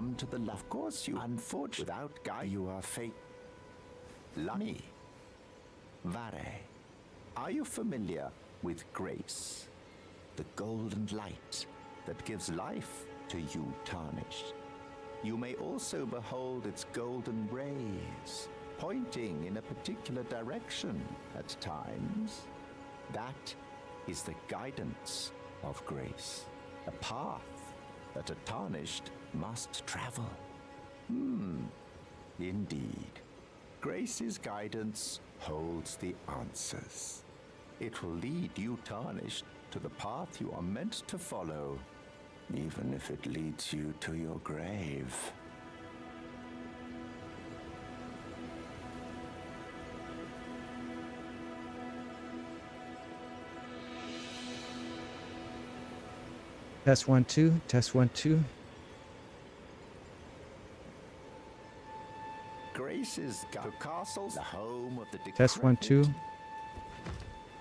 come to the love. Of course you, unfortunately, without guide, you are fate. Lani. Vare. Are you familiar with grace? The golden light that gives life to you tarnished. You may also behold its golden rays, pointing in a particular direction at times. That is the guidance of grace, a path that a tarnished must travel. Indeed. Grace's guidance holds the answers. It will lead you tarnished to the path you are meant to follow, even if it leads you to your grave. Test 1 2, test 1 2. Grace's castle, the home of the decrepit. Test 1 2.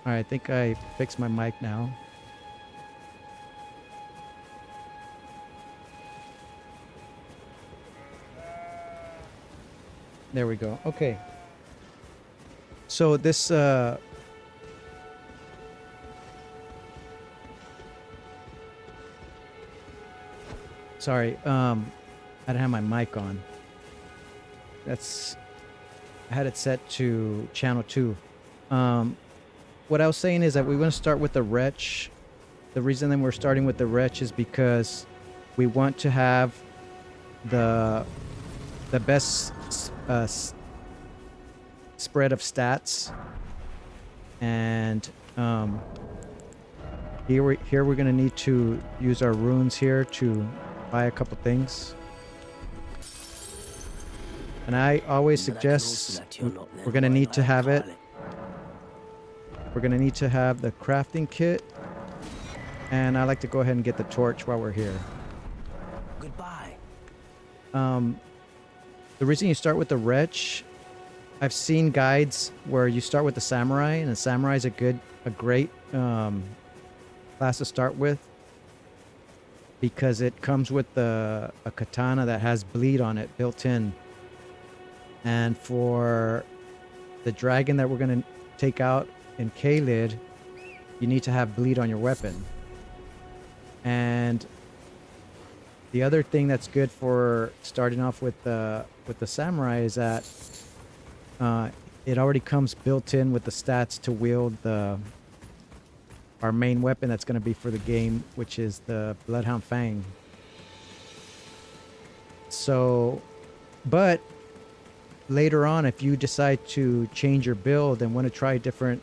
Alright, I think I fixed my mic now. There we go. Okay. So this sorry, I didn't have my mic on. I had it set to channel 2. What I was saying is that we want to start with the Wretch. The reason that we're starting with the Wretch is because we want to have the best spread of stats, and here we're gonna need to use our runes here to buy a couple things. And I always suggest we're gonna need to have it. We're gonna need to have the crafting kit, and I like to go ahead and get the torch while we're here. Goodbye. The reason you start with the Wretch, I've seen guides where you start with the Samurai, and the Samurai is a great class to start with because it comes with a katana that has bleed on it built in. And for the dragon that we're going to take out in Kaled, you need to have bleed on your weapon. And the other thing that's good for starting off with the Samurai is that it already comes built in with the stats to wield our main weapon that's going to be for the game, which is the Bloodhound Fang. So, but later on, if you decide to change your build and want to try different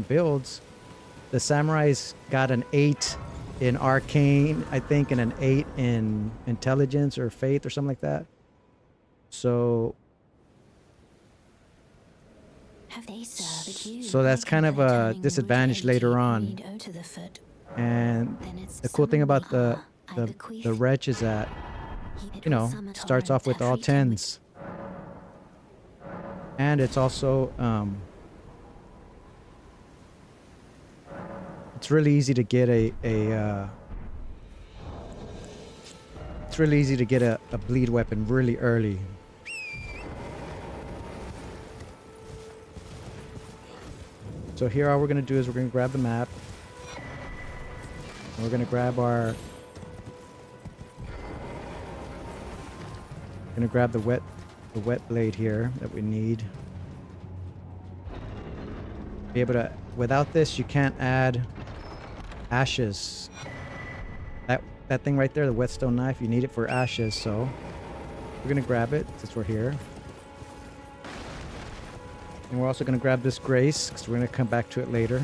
builds, the Samurai's got an 8 in Arcane, I think, and an 8 in Intelligence or Faith or something like that. So that's kind of a disadvantage later on. And the cool thing about the Wretch is that, you know, starts off with all 10s. And it's also it's really easy to get a bleed weapon really early. So here all we're going to do is we're going to grab the map. And we're going to grab the wet blade here that we need. Be able to, without this you can't add ashes. That thing right there, the whetstone knife, you need it for ashes, so we're gonna grab it since we're here. And we're also gonna grab this grace because we're gonna come back to it later.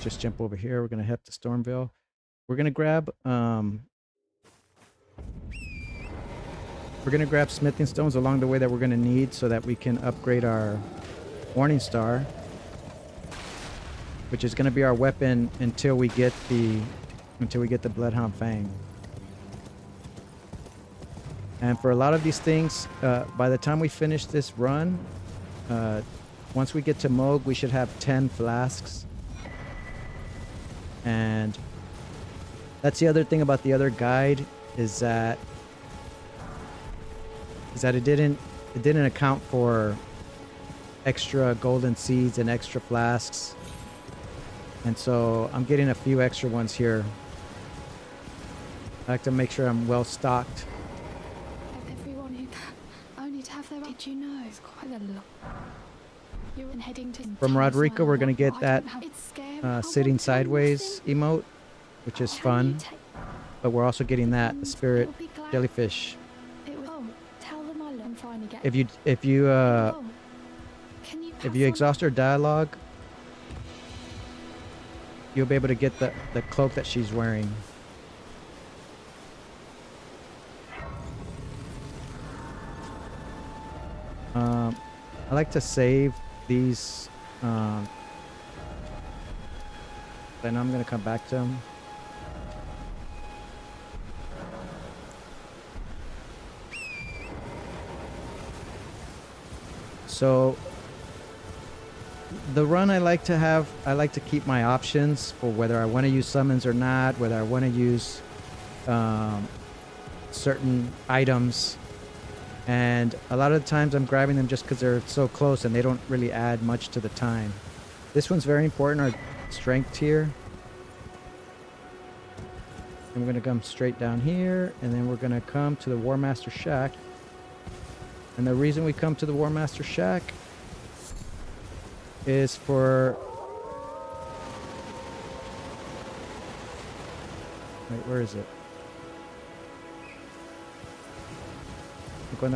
Just jump over here. We're gonna head to Stormville. We're gonna grab smithing stones along the way that we're gonna need so that we can upgrade our Morning Star, which is gonna be our weapon until we get the Bloodhound Fang. And for a lot of these things, by the time we finish this run, once we get to Mohg, we should have 10 flasks. And that's the other thing about the other guide is that it didn't account for extra golden seeds and extra flasks. And so I'm getting a few extra ones here. I like to make sure I'm well stocked. Everyone who only to have their. Did you know? It's quite a lot. You're heading to. From Rodrigo, we're gonna get that sitting It's sideways emote, which is fun. But we're also getting that the spirit jellyfish. Oh, tell them I'm finally getting. If you exhaust her dialogue, you'll be able to get the cloak that she's wearing. I like to save these. I know I'm gonna come back to them. So the run I like to keep my options for whether I want to use summons or not, whether I want to use certain items. And a lot of the times I'm grabbing them just because they're so close and they don't really add much to the time. This one's very important, our strength tier. And we're going to come straight down here, and then we're going to come to the War Master Shack. And the reason we come to the War Master Shack is for... Wait, where is it?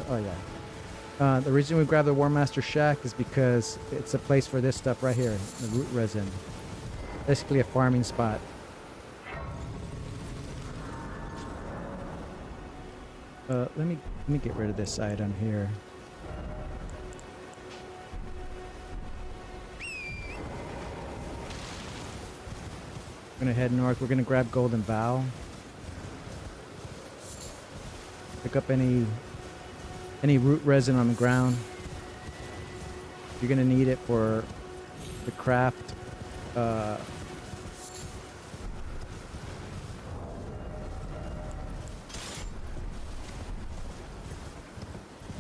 Oh yeah. The reason we grab the War Master Shack is because it's a place for this stuff right here, the root resin. Basically a farming spot. Let me get rid of this item here. We're gonna head north. We're gonna grab Golden Bough. Pick up any root resin on the ground. You're gonna need it for the craft.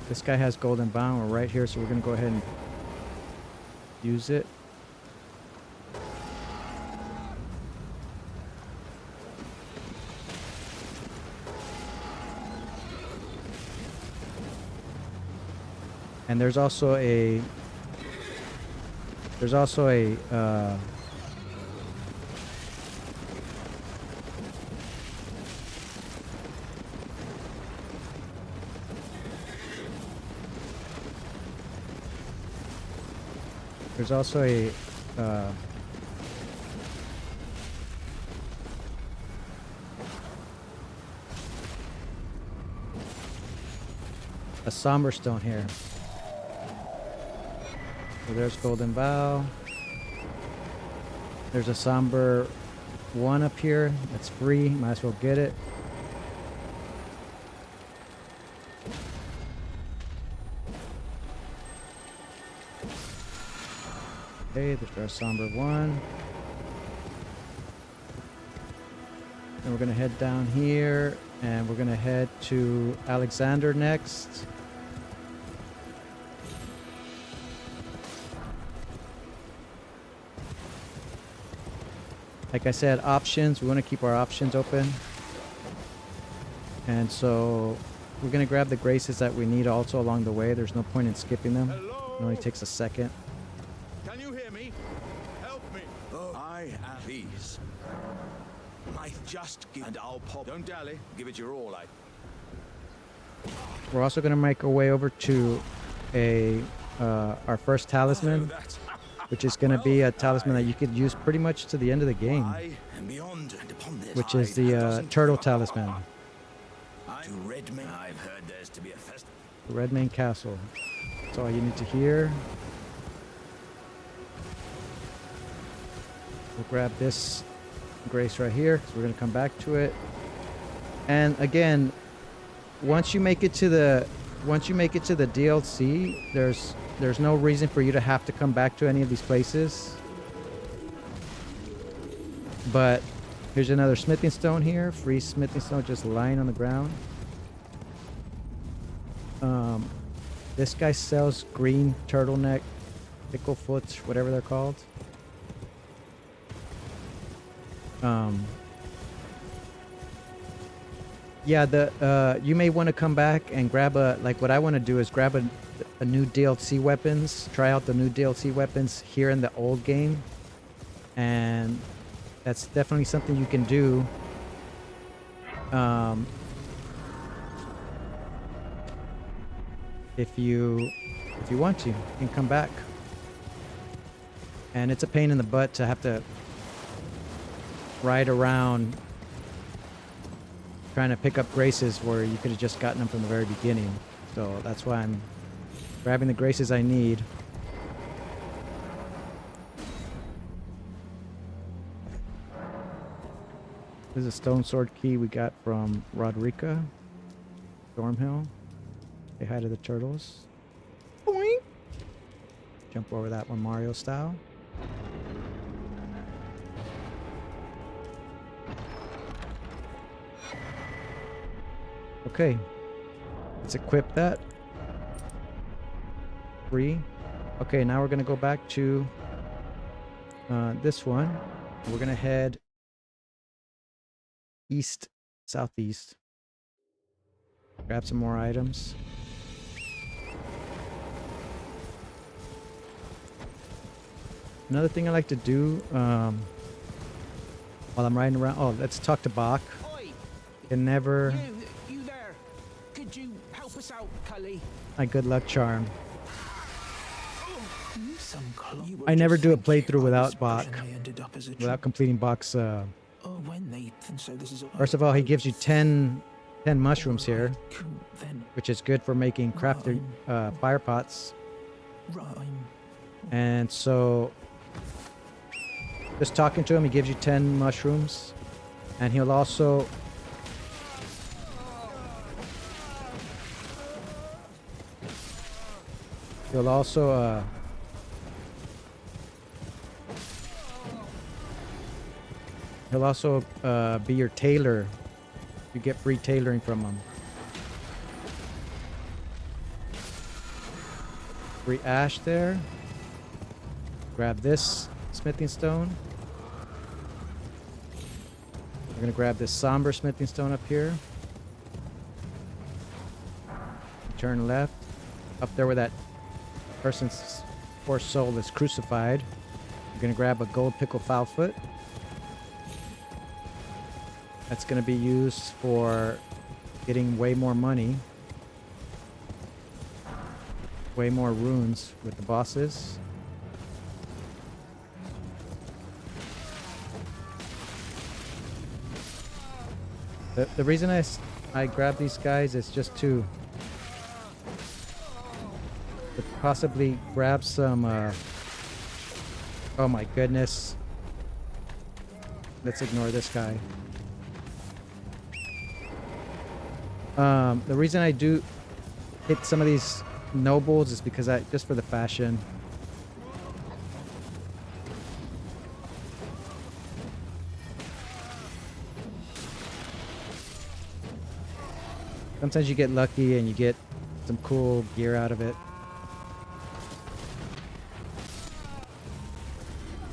This guy has Golden Bough. We're right here, so we're gonna go ahead and use it. And there's also a somber stone here. So there's Golden Bough. There's a somber one up here that's free. Might as well get it. Okay, there's our somber one. And we're gonna head down here, and we're gonna head to Alexander next. Like I said, options. We want to keep our options open. And so we're going to grab the graces that we need also along the way. There's no point in skipping them. Hello? It only takes a second. Can you hear me? Help me. Oh, I am these. Might just give and I'll pop. Don't dally. Give it your all. We're also going to make our way over to our first talisman, which is going to be a talisman that you could use pretty much to the end of the game, which is the turtle talisman. I've heard there's to be a festival. The Redmane Castle. That's all you need to hear. We'll grab this grace right here, because we're going to come back to it. And again, once you make it to the once you make it to the DLC, there's no reason for you to have to come back to any of these places. But here's another smithing stone here. Free smithing stone just lying on the ground. This guy sells green turtleneck, picklefoot, whatever they're called. Yeah, you may want to come back and grab what I want to do is grab a new DLC weapons, try out the new DLC weapons here in the old game. And that's definitely something you can do. If you want to, you can come back. And it's a pain in the butt to have to ride around trying to pick up graces where you could have just gotten them from the very beginning. So that's why I'm grabbing the graces I need. This is a stone sword key we got from Rodrika. Stormhill. Say hi to the turtles. Boing! Jump over that one Mario style. Okay. Let's equip that. Free. Okay, now we're going to go back to this one. We're going to head east, southeast. Grab some more items. Another thing I like to do while I'm riding around. Oh, let's talk to Bach. Oi! Can never. You there? Could you help us out, Cully? My good luck charm. I never do a playthrough without Bach. Without completing Bach's. First of all, he gives you 10 mushrooms here, which is good for making crafted fire pots. And so, just talking to him, he gives you 10 mushrooms, and he'll also be your tailor. You get free tailoring from him. Free ash there. Grab this smithing stone. We're gonna grab this somber smithing stone up here. Turn left. Up there where that person's poor soul is crucified. We're gonna grab a gold pickle foulfoot. That's going to be used for getting way more money. Way more runes with the bosses. The reason I grab these guys is just to possibly grab some... oh my goodness. Let's ignore this guy. The reason I do hit some of these nobles is because just for the fashion. Sometimes you get lucky and you get some cool gear out of it.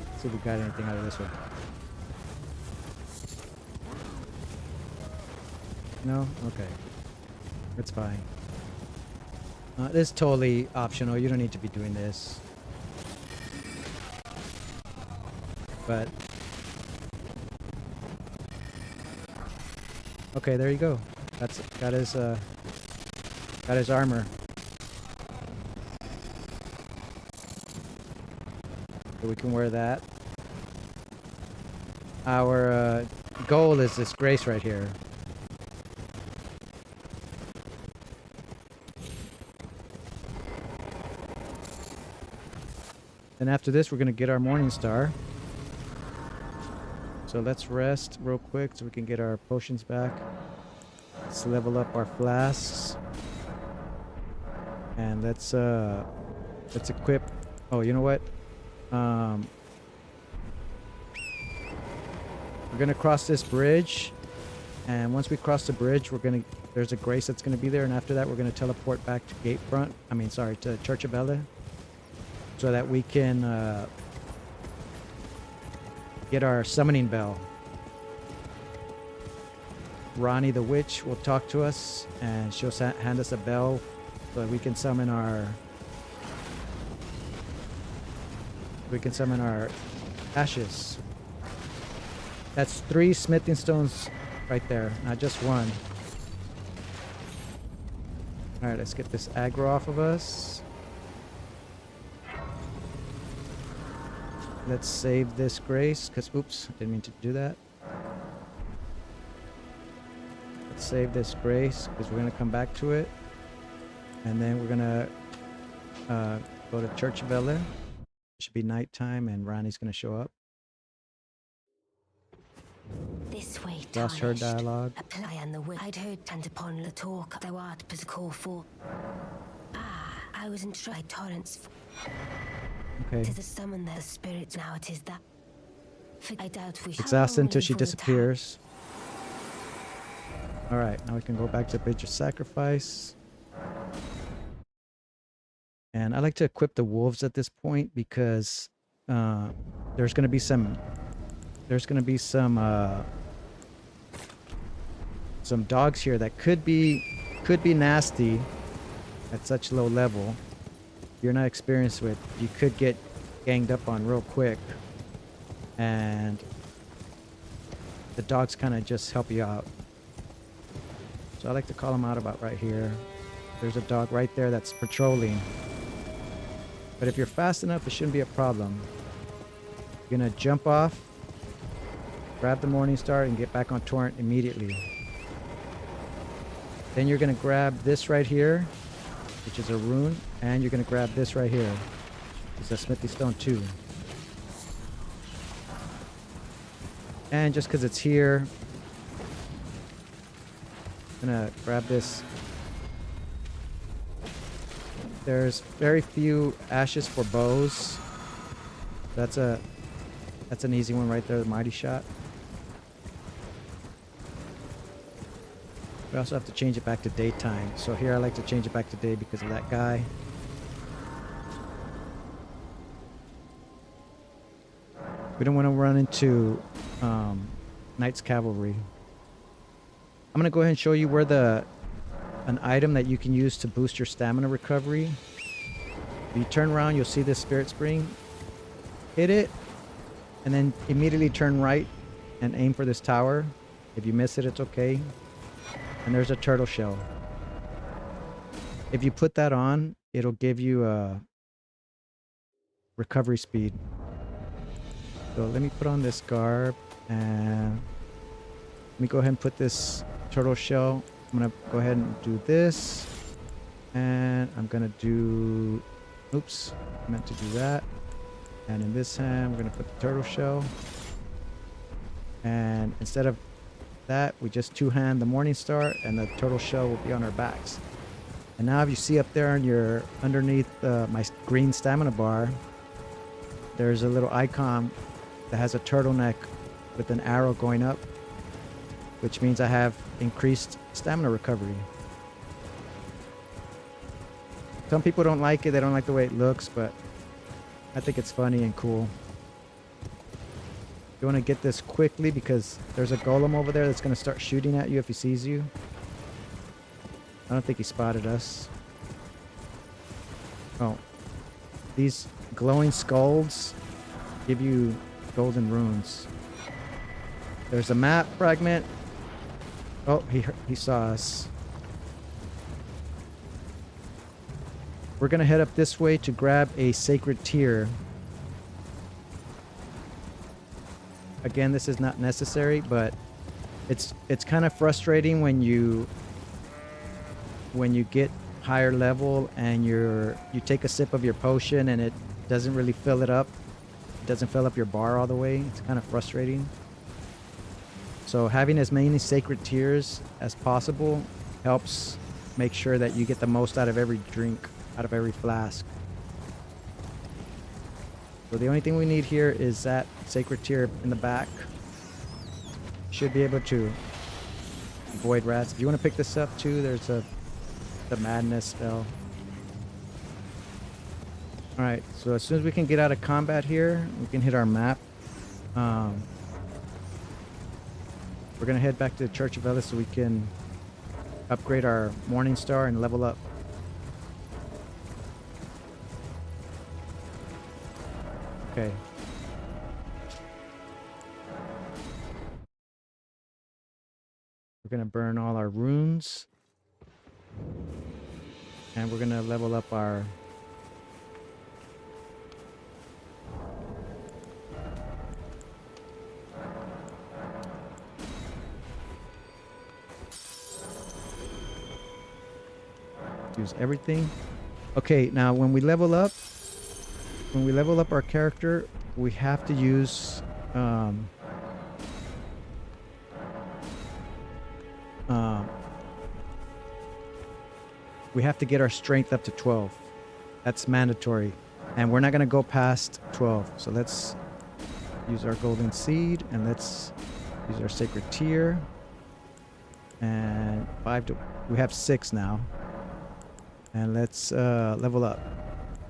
Let's see if we got anything out of this one. No? Okay. It's fine. This is totally optional. You don't need to be doing this. But... okay, there you go. Got his armor. So we can wear that. Our goal is this grace right here. And after this, we're going to get our Morning Star. So let's rest real quick so we can get our potions back. Let's level up our flasks. And let's equip. Oh, you know what? We're gonna cross this bridge, and once we cross the bridge, there's a grace that's gonna be there, and after that, we're gonna teleport back to Gatefront. I mean, sorry, to Church of Bella, so that we can get our summoning bell. Ronnie the witch will talk to us, and she'll hand us a bell so that we can summon our ashes. That's 3 smithing stones right there, not just one. Alright, let's get this aggro off of us. Let's save this grace, because, oops, didn't mean to do that. Let's save this grace, because we're going to come back to it. And then we're going to go to Church of Bella. It should be nighttime, and Ronnie's going to show up. This way, Lost her dialogue. Apply and the will. I'd heard and upon the talk thou art but a call for. I was in tried torrents. Okay. Tis a summon the spirits now it is that. I doubt we shall. Exhaust until she disappears. Alright, now we can go back to Bridge of Sacrifice. And I like to equip the wolves at this point because there's gonna be some dogs here that could be nasty at such low level. You're not experienced with, you could get ganged up on real quick, and the dogs kind of just help you out. So I like to call them out about right here. There's a dog right there that's patrolling, but if you're fast enough, it shouldn't be a problem. You're gonna jump off, grab the Morning Star, and get back on Torrent immediately. Then you're gonna grab this right here, which is a rune, and you're gonna grab this right here. It's a Smithy Stone 2. And just because it's here, I'm gonna grab this. There's very few ashes for bows. That's an easy one right there, the Mighty Shot. We also have to change it back to daytime. So here I like to change it back to day because of that guy. We don't want to run into Knight's Cavalry. I'm going to go ahead and show you where an item that you can use to boost your stamina recovery. If you turn around, you'll see this Spirit Spring. Hit it, and then immediately turn right and aim for this tower. If you miss it, it's okay. And there's a turtle shell. If you put that on, it'll give you a recovery speed. So let me put on this garb, and let me go ahead and put this turtle shell. I'm gonna go ahead and do this, and I'm gonna do, oops, I meant to do that. And in this hand, we're gonna put the turtle shell, and instead of that, we just two-hand the Morning Star, and the turtle shell will be on our backs. And now if you see up there on your underneath my green stamina bar, there's a little icon that has a turtleneck with an arrow going up, which means I have increased stamina recovery. Some people don't like it, they don't like the way it looks, but I think it's funny and cool. You want to get this quickly because there's a golem over there that's going to start shooting at you if he sees you. I don't think he spotted us. Oh. These glowing skulls give you golden runes. There's a map fragment. Oh, he saw us. We're going to head up this way to grab a sacred tear. Again, this is not necessary, but it's kind of frustrating when you get higher level and you take a sip of your potion and it doesn't really fill it up. It doesn't fill up your bar all the way. It's kind of frustrating. So having as many sacred tears as possible helps make sure that you get the most out of every drink. out of every flask. So the only thing we need here is that sacred tear in the back. Should be able to avoid rats. If you want to pick this up too, there's the madness spell. Alright, so as soon as we can get out of combat here, we can hit our map. We're gonna head back to the Church of Ellis so we can upgrade our Morning Star and level up. Okay. We're gonna burn all our runes. And we're gonna level up our use everything. Okay, now when we level up our character, we have to use we have to get our strength up to 12. That's mandatory. And we're not going to go past 12. So let's use our golden seed and let's use our sacred tear. And we have 6 now. And let's level up.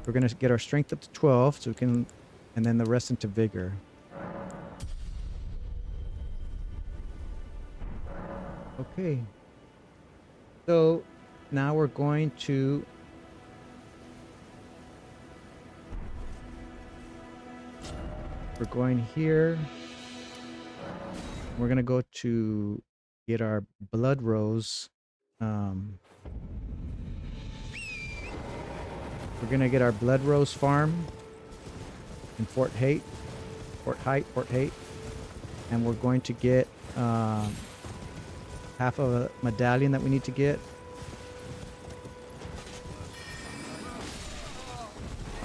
We're going to get our strength up to 12 so we can, and then the rest into vigor. Okay. So now we're going to here. We're going to go to get our blood rose. We're going to get our blood rose farm in Fort Haight. And we're going to get half of a medallion that we need to get.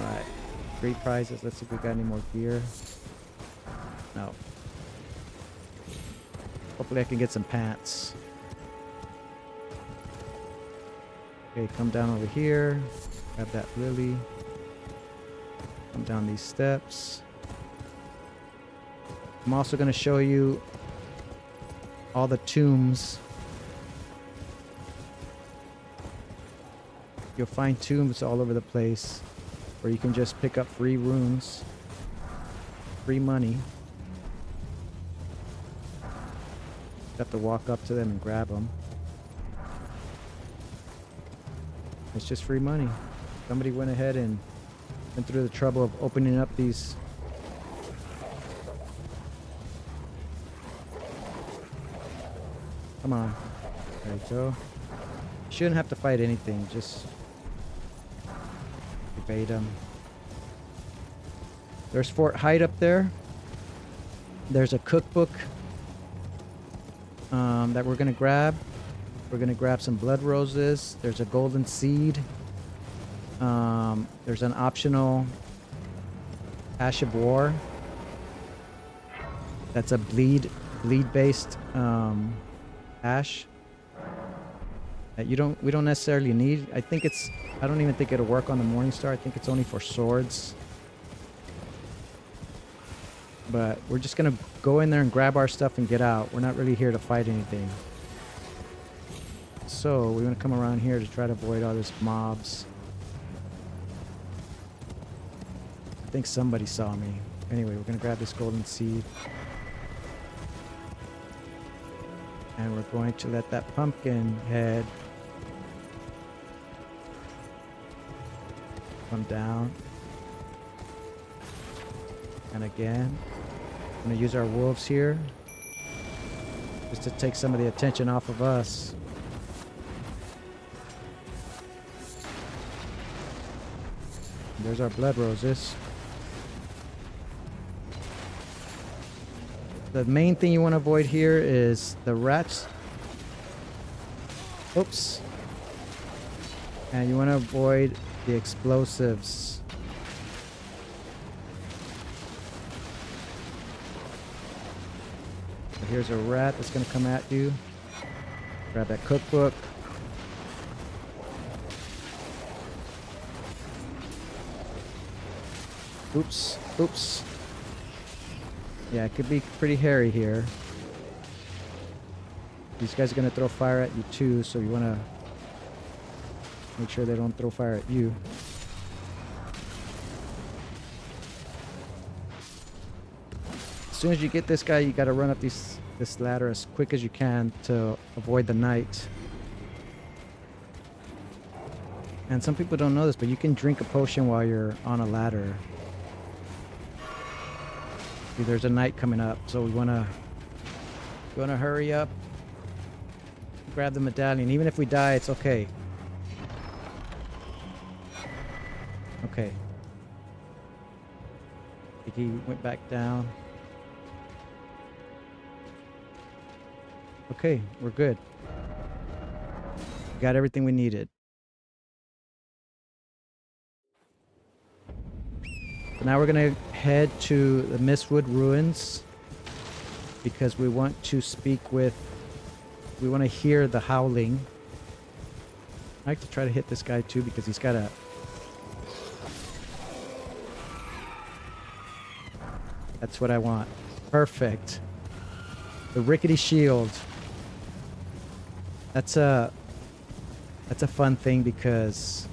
Alright, great prizes. Let's see if we got any more gear. No. Hopefully I can get some pants. Okay, come down over here. Grab that lily. Come down these steps. I'm also going to show you all the tombs. You'll find tombs all over the place where you can just pick up free runes, free money. You have to walk up to them and grab them. It's just free money. Somebody went ahead and went through the trouble of opening up these. Come on. There you go. You shouldn't have to fight anything. Just evade them. There's Fort Haight up there. There's a cookbook that we're going to grab. We're going to grab some blood roses. There's a golden seed. There's an optional Ash of War. That's a bleed based ash that we don't necessarily need. I don't even think it'll work on the Morning Star. I think it's only for swords. But we're just gonna go in there and grab our stuff and get out. We're not really here to fight anything. So we're gonna come around here to try to avoid all these mobs. I think somebody saw me. Anyway, we're gonna grab this golden seed. And we're going to let that pumpkin head come down. And again, I'm going to use our wolves here just to take some of the attention off of us. There's our blood roses. The main thing you want to avoid here is the rats. Oops. And you want to avoid the explosives. So here's a rat that's going to come at you. Grab that cookbook. Oops. Oops. Yeah, it could be pretty hairy here. These guys are going to throw fire at you too, so you want to make sure they don't throw fire at you. As soon as you get this guy, you got to run up this ladder as quick as you can to avoid the knight. And some people don't know this, but you can drink a potion while you're on a ladder. See, there's a knight coming up, so we want to hurry up. Grab the medallion. Even if we die, it's okay. Okay. I think he went back down. Okay, we're good. We got everything we needed. So now we're gonna head to the Mistwood Ruins because we want to speak with. We want to hear the howling. I like to try to hit this guy too because he's got a. That's what I want. Perfect. The rickety shield. That's a fun thing because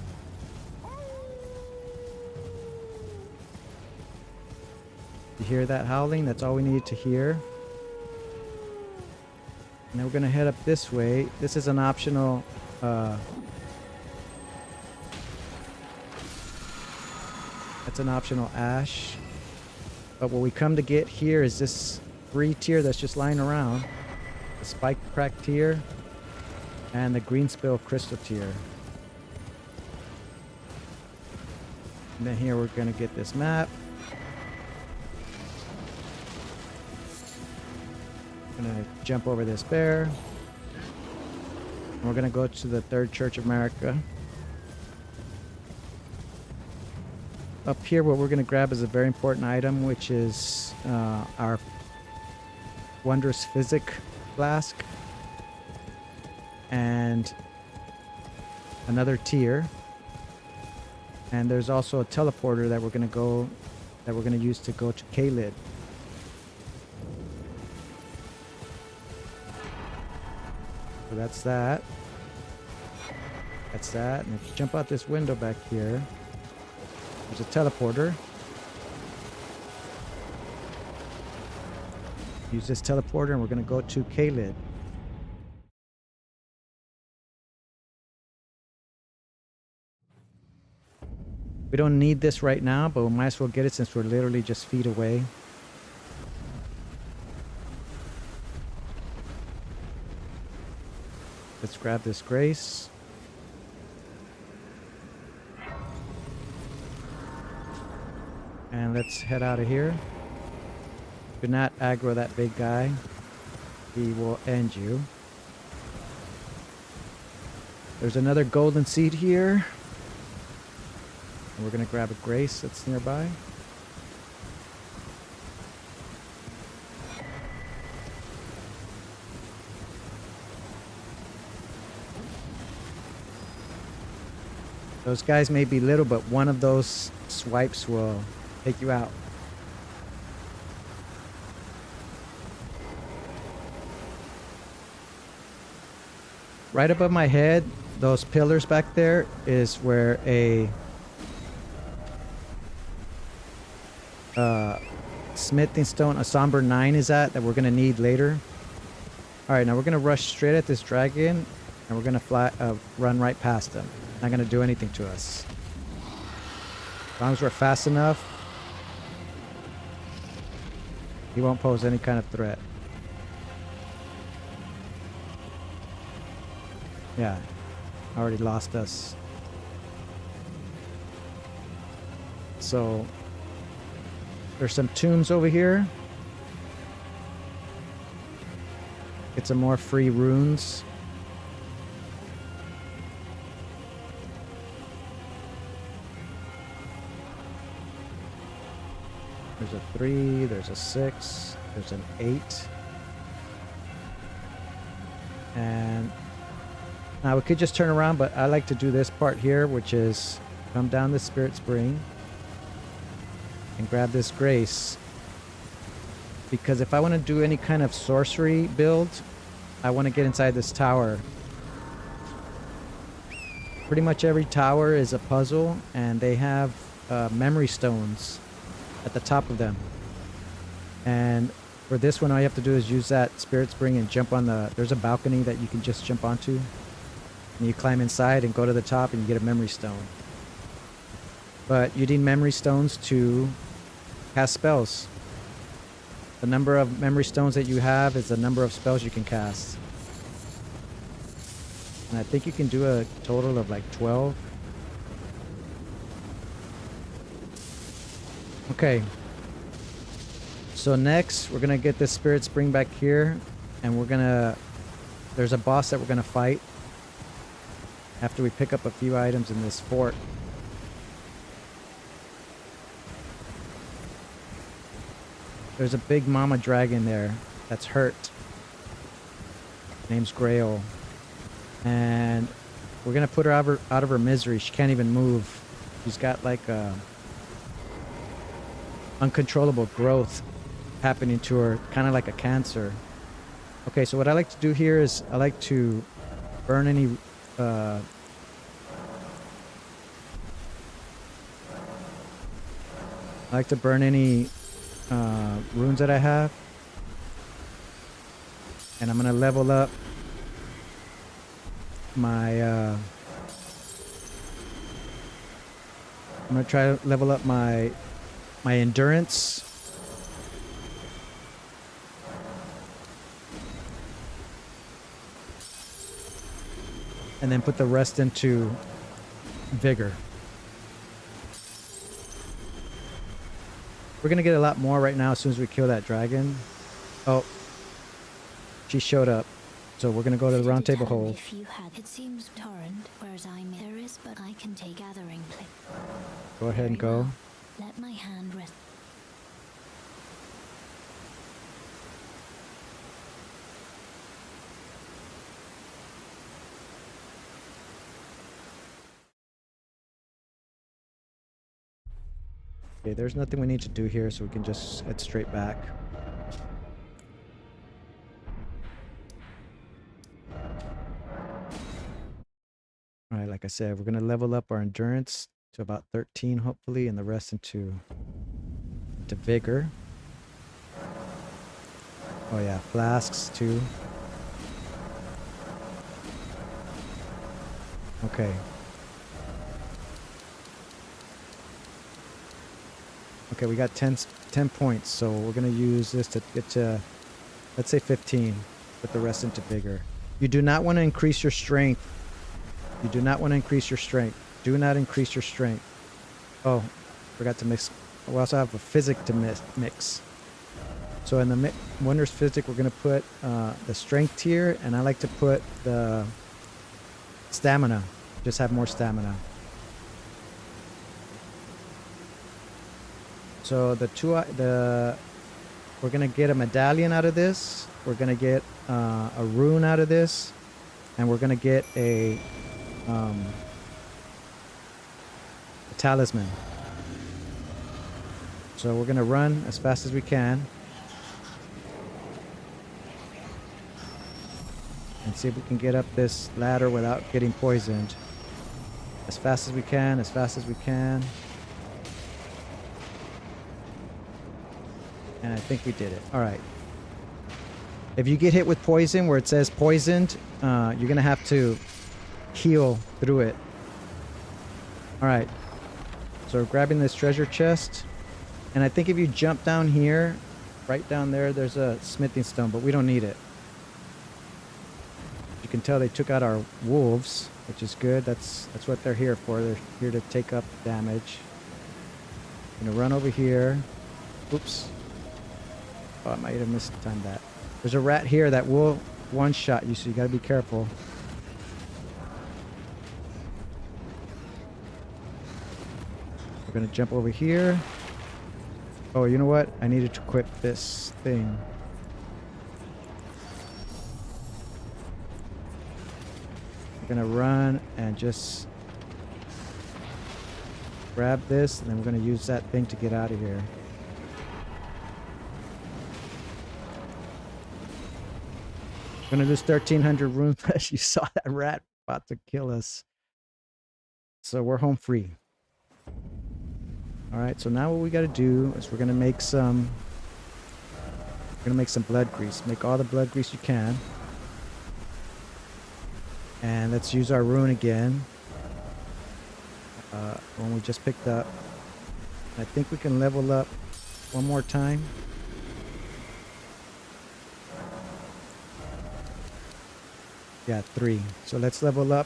you hear that howling? That's all we needed to hear. And then we're gonna head up this way. This is an optional that's an optional ash. But what we come to get here is this free tier that's just lying around. The spike crack tier and the green spill crystal tier. And then here we're gonna get this map. Gonna jump over this bear. And we're gonna go to the Third Church of America. Up here, what we're gonna grab is a very important item, which is our Wondrous Physic Flask and another tier. And there's also a teleporter that we're gonna use to go to Kaled. So that's that. That's that. And if you jump out this window back here, there's a teleporter. Use this teleporter and we're going to go to Kaled. We don't need this right now, but we might as well get it since we're literally just feet away. Let's grab this grace. And let's head out of here. Do not aggro that big guy. He will end you. There's another golden seed here. And we're going to grab a grace that's nearby. Those guys may be little, but one of those swipes will take you out. Right above my head, those pillars back there is where a smithing stone, a somber 9 is at, that we're going to need later. Alright, now we're going to rush straight at this dragon, and we're going to run right past him. Not going to do anything to us. As long as we're fast enough, he won't pose any kind of threat. Yeah, already lost us. So, there's some tombs over here. Get some more free runes. There's a 3, there's a 6, there's an 8. And now we could just turn around, but I like to do this part here, which is come down the Spirit Spring. and grab this Grace. Because if I want to do any kind of sorcery build, I want to get inside this tower. Pretty much every tower is a puzzle, and they have memory stones at the top of them. And for this one, all you have to do is use that spirit spring and jump on the... There's a balcony that you can just jump onto. And you climb inside and go to the top and you get a memory stone. But you need memory stones to cast spells. The number of memory stones that you have is the number of spells you can cast. And I think you can do a total of like 12. Okay. So next, we're going to get this spirit spring back here. And we're going to... There's a boss that we're going to fight after we pick up a few items in this fort. There's a big mama dragon there that's hurt. Name's Grail. And we're going to put her out of her misery. She can't even move. She's got like a uncontrollable growth happening to her, kind of like a cancer. Okay, so what I like to do here is I like to burn any I like to burn any runes that I have, and I'm gonna level up my I'm gonna try to level up my endurance, and then put the rest into vigor. We're gonna get a lot more right now as soon as we kill that dragon. Oh, she showed up. So we're gonna go to the round table hold. If you had, it seems torrent, whereas there is, but I can take gathering place. Go ahead and go. Let my hand rest. Okay, there's nothing we need to do here, so we can just head straight back. Alright, like I said, we're going to level up our endurance to about 13, hopefully, and the rest into vigor. Oh yeah, flasks too. Okay. Okay, we got 10 points, so we're going to use this to get to, let's say 15, put the rest into vigor. You do not want to increase your strength. You do not want to increase your strength. Do not increase your strength. Oh, forgot to mix. We also have a physic to mix. So in the Wondrous Physic, we're going to put the strength tier, and I like to put the stamina. Just have more stamina. So we're gonna get a medallion out of this. We're gonna get a rune out of this, and we're gonna get a talisman. So we're gonna run as fast as we can and see if we can get up this ladder without getting poisoned. As fast as we can. As fast as we can. And I think we did it. All right. If you get hit with poison where it says poisoned, you're going to have to heal through it. All right. So we're grabbing this treasure chest. And I think if you jump down here, right down there, there's a smithing stone, but we don't need it. You can tell they took out our wolves, which is good. That's what they're here for. They're here to take up damage. I'm going to run over here. Oops. Oh, I might have mistimed that. There's a rat here that will one-shot you, so you gotta be careful. We're gonna jump over here. Oh, you know what? I needed to equip this thing. We're gonna run and just grab this, and then we're going to use that thing to get out of here. We're going to lose 1,300 runes. You saw that rat about to kill us. So we're home free. All right, so now what we got to do is we're going to make some blood grease. Make all the blood grease you can. And let's use our rune again. One we just picked up. I think we can level up one more time. Yeah, 3. So let's level up.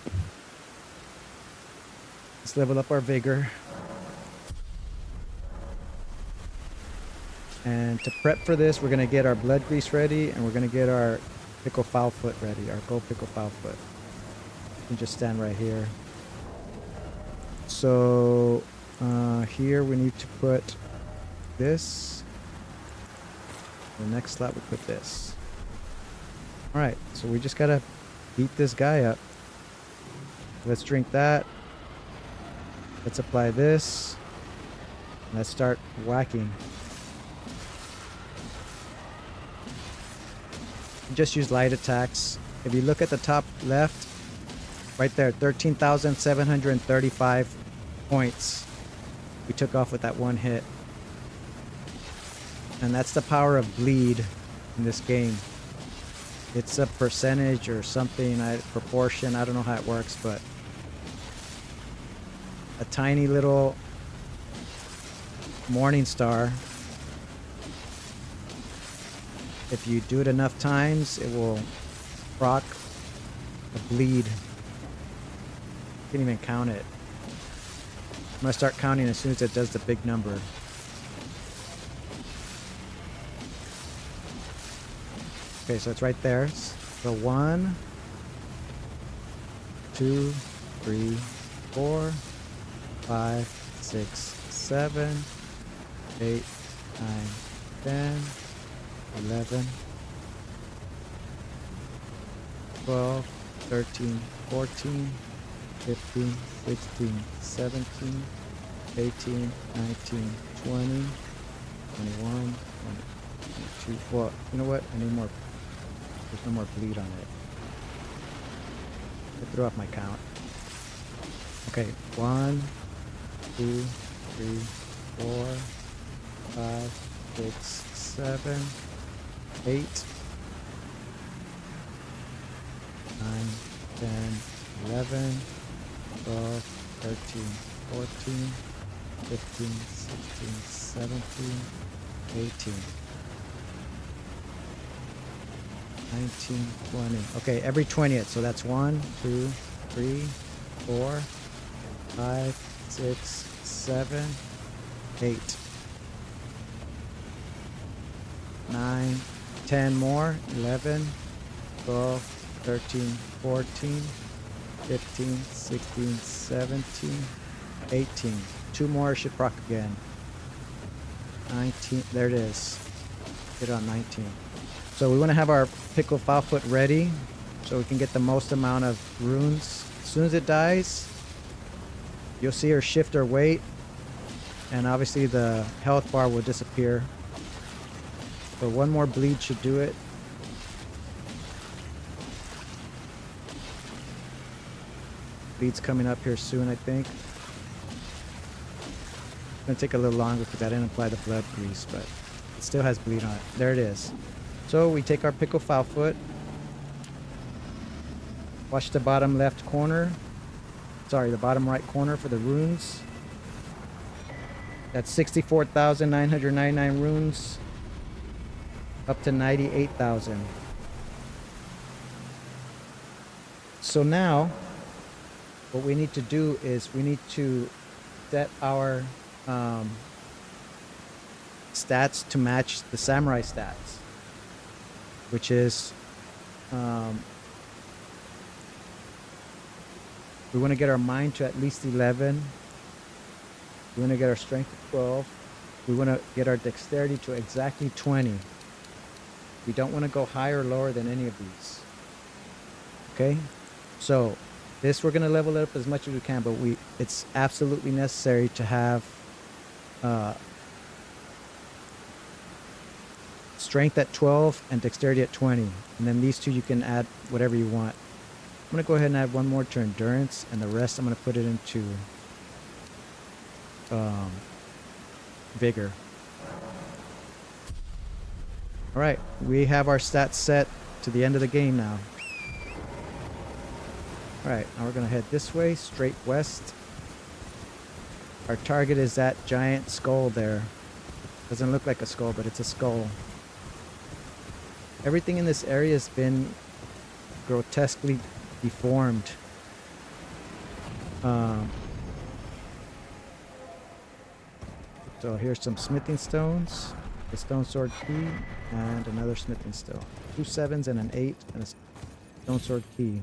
Let's level up our vigor. And to prep for this, we're going to get our blood grease ready, and we're going to get our pickle foul foot ready, our gold pickle foul foot. You can just stand right here. So here we need to put this. The next slot we put this. Alright, so we just gotta beat this guy up. Let's drink that. Let's apply this. Let's start whacking. Just use light attacks. If you look at the top left, right there, 13,735 points we took off with that one hit. And that's the power of bleed in this game. It's a percentage or something, proportion, I don't know how it works, but a tiny little morning star, if you do it enough times, it will proc a bleed. You can't even count it. I'm gonna start counting as soon as it does the big number. Okay, so it's right there. So 1, 2, 3, 4, 5, 6, 7, 8, 9, 10, 11, 12, 13, 14, 15, 16, 17, 18, 19, 20, 21, 22. Well, you know what? I need more. There's no more bleed on it. I threw off my count. Okay, 1, 2, 3, 4, 5, 6, 7, 8, 9, 10, 11, 12, 13, 14, 15, 16, 17, 18, 19, 20. Okay, every 20th. So that's 1, 2, 3, 4, 5, 6, 7, 8, 9, 10 more. 11, 12, 13, 14, 15, 16, 17, 18. 2 more should proc again. 19. There it is. Get on 19. So we want to have our pickle foul foot ready so we can get the most amount of runes. As soon as it dies, you'll see her shift her weight, and obviously the health bar will disappear. So 1 more bleed should do it. Bleed's coming up here soon, I think. It's gonna take a little longer because I didn't apply the blood grease, but it still has bleed on it. There it is. So we take our pickle foul foot. Watch the bottom left corner. Sorry, the bottom right corner for the runes. That's 64,999 runes. Up to 98,000. So now, what we need to do is we need to set our stats to match the samurai stats, which is we want to get our mind to at least 11. We want to get our strength to 12. We want to get our dexterity to exactly 20. We don't want to go higher or lower than any of these. Okay, so This we're gonna level it up as much as we can, but it's absolutely necessary to have strength at 12 and dexterity at 20. And then these two you can add whatever you want. I'm gonna go ahead and add one more to endurance, and the rest I'm gonna put it into vigor. All right, we have our stats set to the end of the game now. All right, now we're gonna head this way, straight west. Our target is that giant skull there. Doesn't look like a skull, but it's a skull. Everything in this area has been grotesquely deformed. So here's some smithing stones, a stone sword key, and another smithing stone. 2 7s and an 8 and a stone sword key.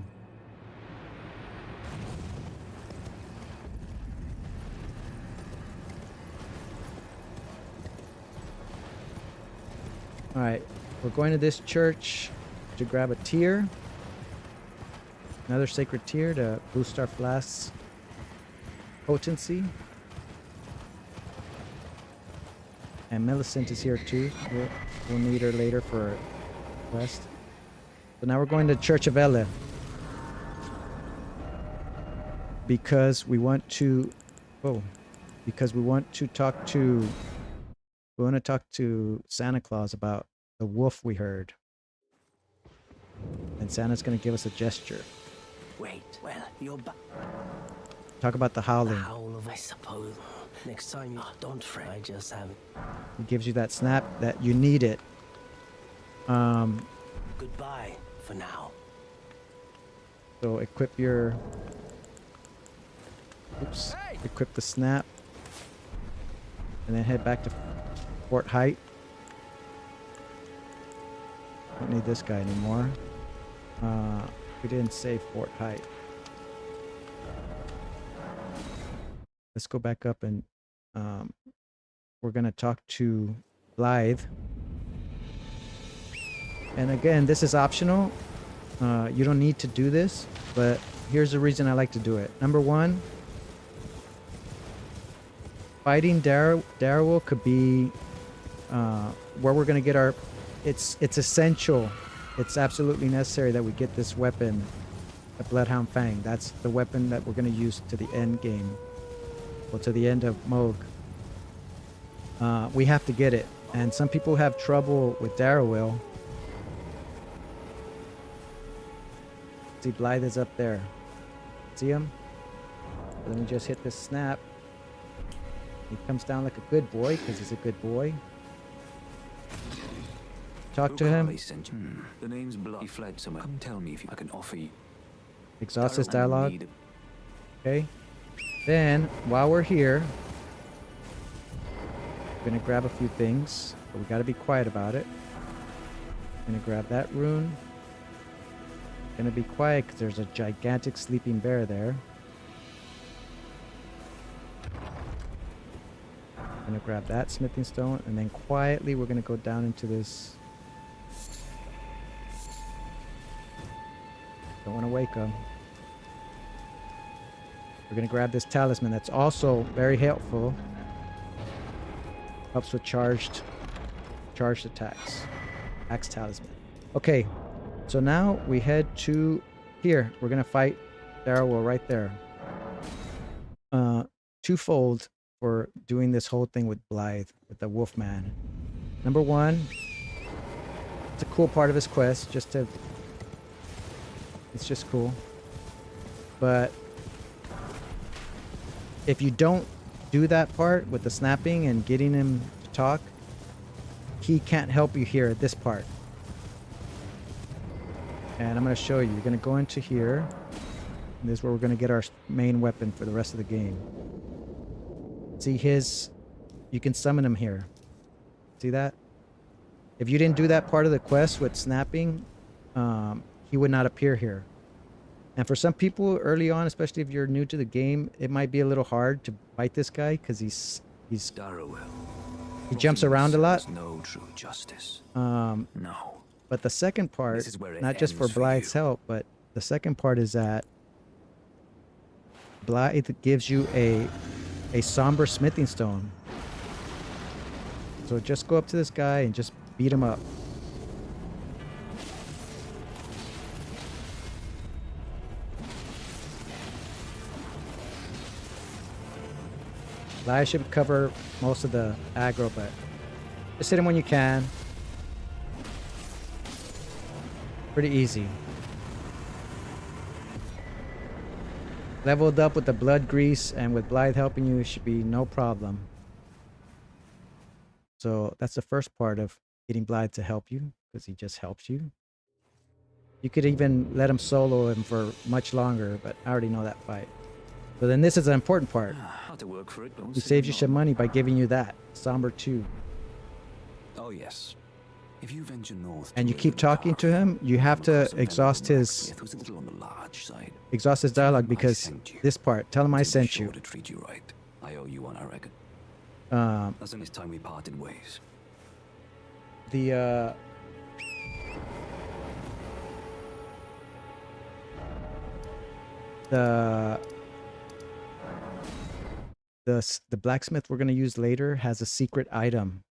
Alright, we're going to this church to grab a tear. Another sacred tear to boost our flask's potency. And Millicent is here too. We'll need her later for a quest. So now we're going to Church of Ele. Because we want to... Oh. Because we want to talk to... We want to talk to Santa Claus about the wolf we heard. And Santa's going to give us a gesture. Wait, well, you're back. Talk about the howling. Howl of, I suppose. Next time you don't fret, I just have it. He gives you that snap that you need it. Goodbye for now. So equip your... Oops. Equip the snap. And then head back to Fort Height. Don't need this guy anymore. We didn't save Fort Height. Let's go back up and we're gonna talk to Blythe. And again, this is optional. You don't need to do this, but here's the reason I like to do it. Number one, fighting Darrowell could be where we're gonna get our... It's essential. It's absolutely necessary that we get this weapon, the Bloodhound Fang. That's the weapon that we're gonna use to the end game. Well, to the end of Mohg. We have to get it. And some people have trouble with Darrowell. See, Blythe is up there. See him? Let me just hit this snap. He comes down like a good boy, because he's a good boy. Talk to him. The name's Blood. He fled somewhere. Come tell me if I can offer you. Exhaust his dialogue. Okay. Then, while we're here, we're gonna grab a few things, but we gotta be quiet about it. Gonna grab that rune. Gonna be quiet because there's a gigantic sleeping bear there. Gonna grab that smithing stone, and then quietly we're gonna go down into this. Don't want to wake him. We're gonna grab this talisman that's also very helpful. Helps with charged attacks. Axe talisman. Okay, so now we head to here. We're gonna fight Darrowell right there. Twofold for doing this whole thing with Blythe, with the Wolfman. Number one, it's a cool part of his quest, it's just cool. But if you don't do that part with the snapping and getting him to talk, he can't help you here at this part. And I'm going to show you. You're going to go into here. And this is where we're going to get our main weapon for the rest of the game. See his... You can summon him here. See that? If you didn't do that part of the quest with snapping, he would not appear here. And for some people early on, especially if you're new to the game, it might be a little hard to fight this guy because he jumps around a lot. No true justice. No. But the second part, not just for Blythe's help, but the second part is that Blythe gives you a somber smithing stone. So just go up to this guy and just beat him up. Blythe should cover most of the aggro, but just hit him when you can. Pretty easy. Leveled up with the blood grease and with Blythe helping you, should be no problem. So that's the first part of getting Blythe to help you, because he just helps you. You could even let him solo him for much longer, but I already know that fight. So then this is an important part. Had to work for it, don't He say saves you no. some money by giving you that. Somber 2. Oh yes. If you venture north And to you where keep the talking to him, you have come across to a exhaust venerable his blacksmith who's a little on the large side. dialogue, I because sent you. this part, tell him I He'll be sent sure you. to treat you right. I owe you one, I reckon. Um, That's the next time we parted ways. the the blacksmith we're going to use later has a secret item,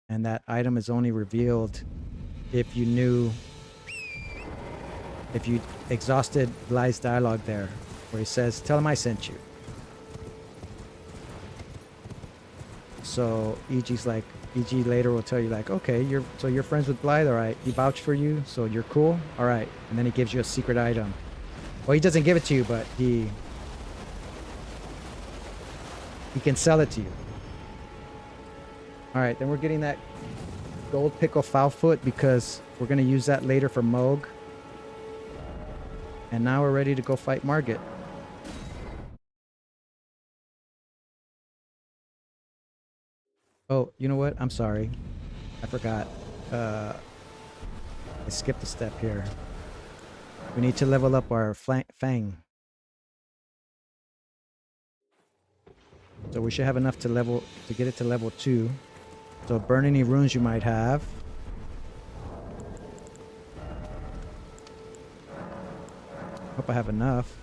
and that item is only revealed if you exhausted Blythe's dialogue there, where he says, tell him I sent you. So EG later will tell you, like, okay, you're friends with Blythe, all right, he vouched for you, so you're cool, all right. And then he gives you a secret item. Well, he doesn't give it to you, but he can sell it to you. All right, then we're getting that gold pickle foul foot, because we're going to use that later for Mohg. And now we're ready to go fight Margit. Oh, you know what? I'm sorry. I forgot. I skipped a step here. We need to level up our Fang. So we should have enough to get it to level 2. So burn any runes you might have. Hope I have enough.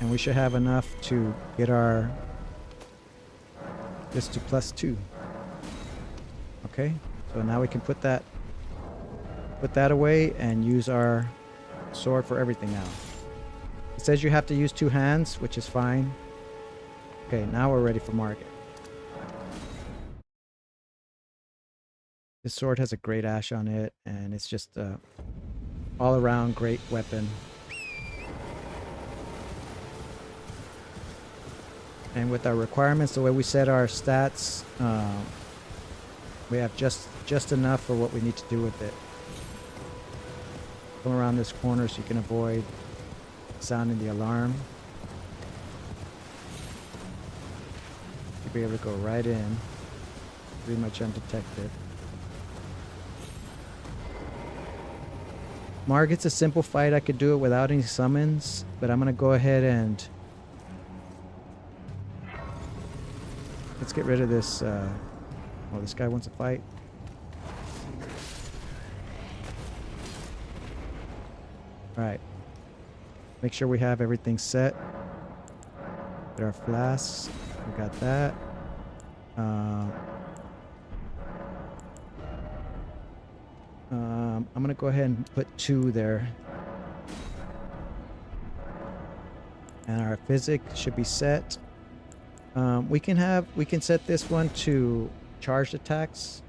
And we should have enough to get this to +2. Okay, so now we can put that away and use our sword for everything now. It says you have to use 2 hands, which is fine. Okay, now we're ready for Margit. This sword has a great ash on it, and it's just a all-around great weapon. And with our requirements, the way we set our stats, we have just enough for what we need to do with it. Come around this corner so you can avoid sounding the alarm. You'll be able to go right in, pretty much undetected. Margit's a simple fight. I could do it without any summons, but I'm gonna go ahead and let's get rid of this. Oh, this guy wants to fight. All right. Make sure we have everything set. Get our flasks. We got that. I'm gonna go ahead and put 2 there. And our physics should be set. We can set this one to charged attacks.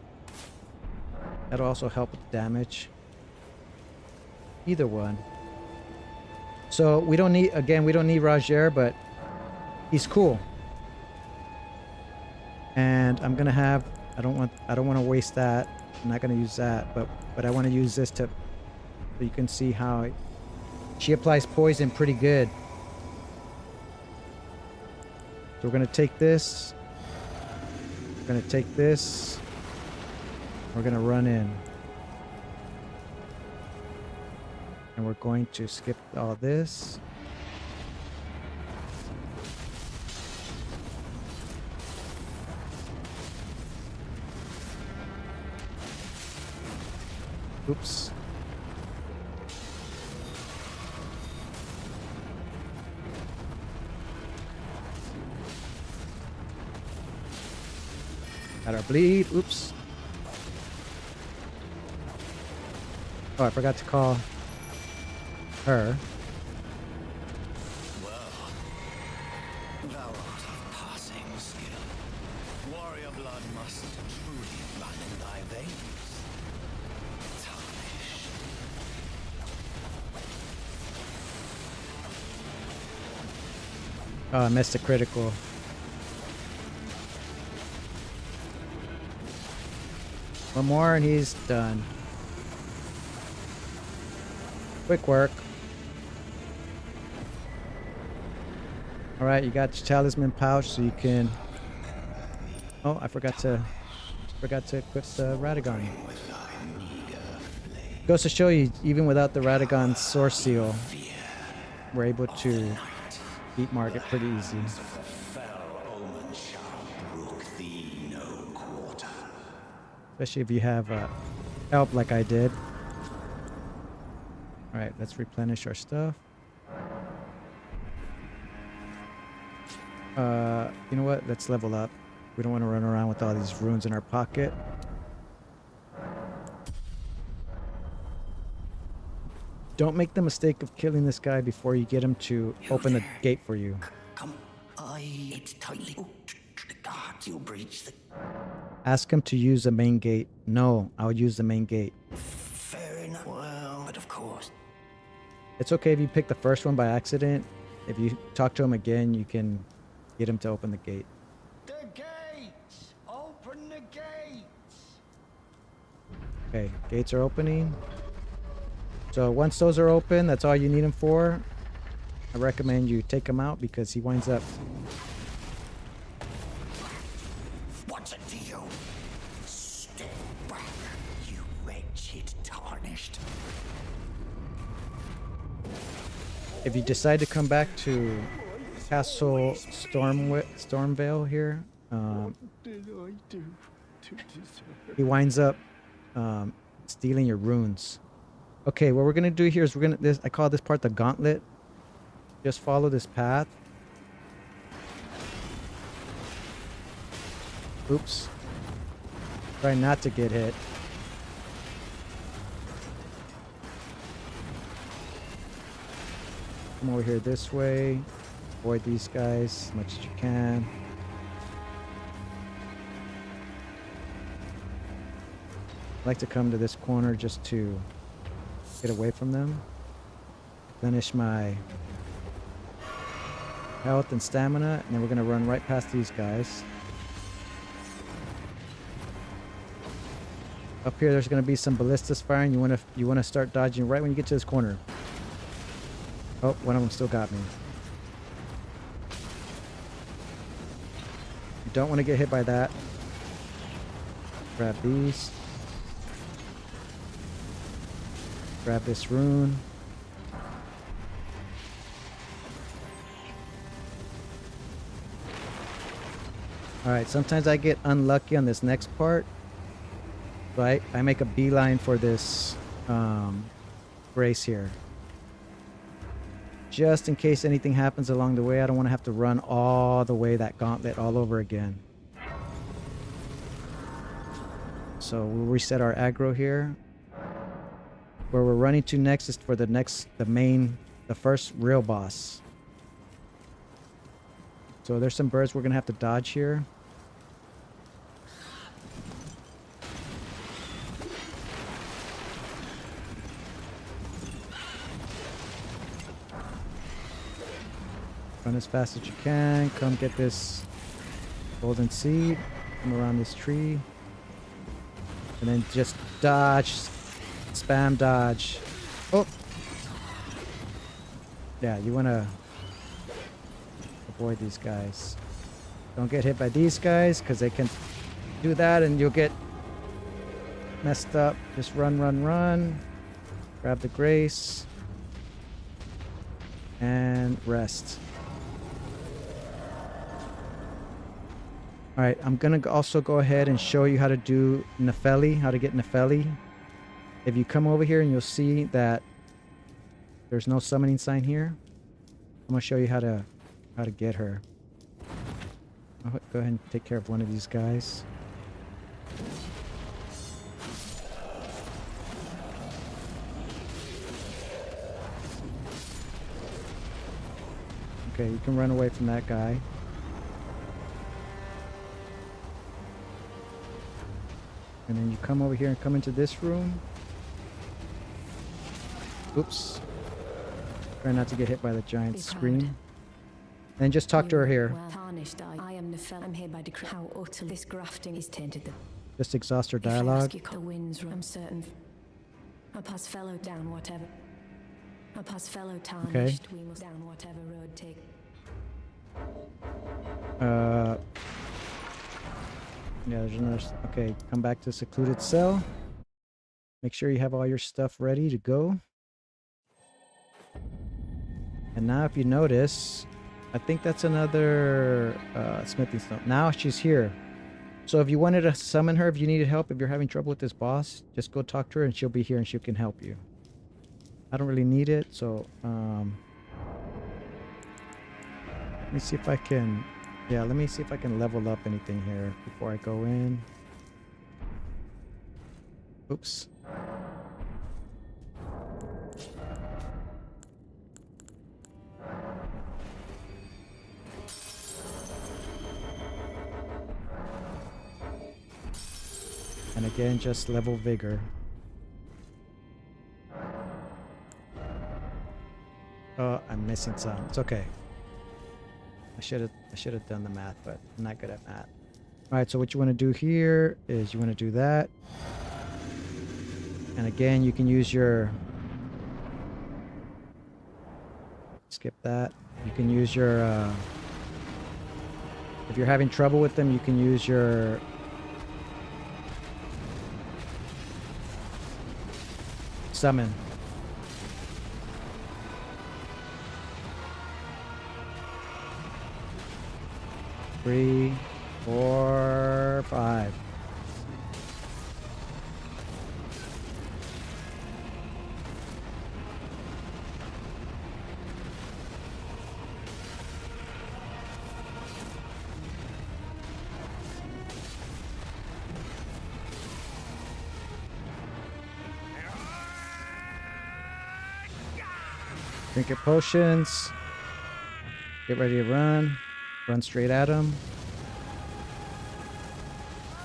That'll also help with the damage. Either one. So we don't need Roger, but he's cool. And I'm gonna have I don't want to waste that. I'm not gonna use that, but I want to use this so you can see how she applies poison pretty good. So we're gonna take this. We're gonna take this. We're gonna run in. And we're going to skip all this. Oops. Got our bleed. Oops. Oh, I forgot to call her. Thou art of passing skill. Warrior blood must truly run in thy veins. Tarnished. Oh, I missed a critical. One more and he's done. Quick work. Alright, you got your talisman pouch so you can... Oh, I forgot to equip the Radagon. Goes to show you, even without the Radagon Source Seal, we're able to beat Market pretty easy. Especially if you have help like I did. Alright, let's replenish our stuff. You know what? Let's level up. We don't want to run around with all these runes in our pocket. Don't make the mistake of killing this guy before you get him to open the gate for you. Come, it's tightly. The guards, you'll breach the... Ask him to use the main gate. No, I'll use the main gate. Fair enough. Well, but of course. It's okay if you pick the first one by accident. If you talk to him again, you can get him to open the gate. The gates! Open the gates! Okay, gates are opening. So once those are open, that's all you need him for. I recommend you take him out because he winds up... What's it to you? Step back, you wretched tarnished. If you decide to come back to Castle Stormvale here, he winds up stealing your runes. Okay, what we're gonna do here is I call this part the gauntlet. Just follow this path. Oops. Try not to get hit. Come over here this way. Avoid these guys as much as you can. I like to come to this corner just to get away from them. Finish my health and stamina, and then we're gonna run right past these guys. Up here, there's gonna be some ballistas firing. You wanna start dodging right when you get to this corner. Oh, one of them still got me. You don't want to get hit by that. Grab these. Grab this rune. Alright, sometimes I get unlucky on this next part. Right? I make a beeline for this grace here. Just in case anything happens along the way, I don't want to have to run all the way that gauntlet all over again. So we'll reset our aggro here. Where we're running to next is for the first real boss. So there's some birds we're gonna have to dodge here. Run as fast as you can. Come get this golden seed. Come around this tree. And then just dodge. Spam dodge. Oh! Yeah, you want to avoid these guys. Don't get hit by these guys because they can do that and you'll get messed up. Just run, run, run. Grab the grace. And rest. Alright, I'm going to also go ahead and show you how to do Nefeli, how to get Nefeli. If you come over here and you'll see that there's no summoning sign here. I'm going to show you how to get her. I'll go ahead and take care of one of these guys. Okay, you can run away from that guy. And then you come over here and come into this room. Oops. Try not to get hit by the giant scream. And just talk to her here. Well tarnished, I am the fellow. I'm here by decree. How utterly this grafting is tainted. Just exhaust her If I dialogue. ask you, the winds run, I'm certain. I pass fellow down whatever. I pass fellow tarnished. We must down whatever road take. Yeah, there's another. Okay, come back to secluded cell. Make sure you have all your stuff ready to go. And now, if you notice, I think that's another smithing stone. Now she's here. So if you wanted to summon her, if you needed help, if you're having trouble with this boss, just go talk to her and she'll be here and she can help you. I don't really need it, so let me see if I can. Yeah, let me see if I can level up anything here before I go in. Oops. And again, just level vigor. Oh, I'm missing some. It's okay. I should have done the math, but I'm not good at math. All right, so what you want to do here is you want to do that. And again, you can use your skip that. You can use your if you're having trouble with them, you can use your summon. Three, 4, 5. Drink your potions. Get ready to run. Run straight at him.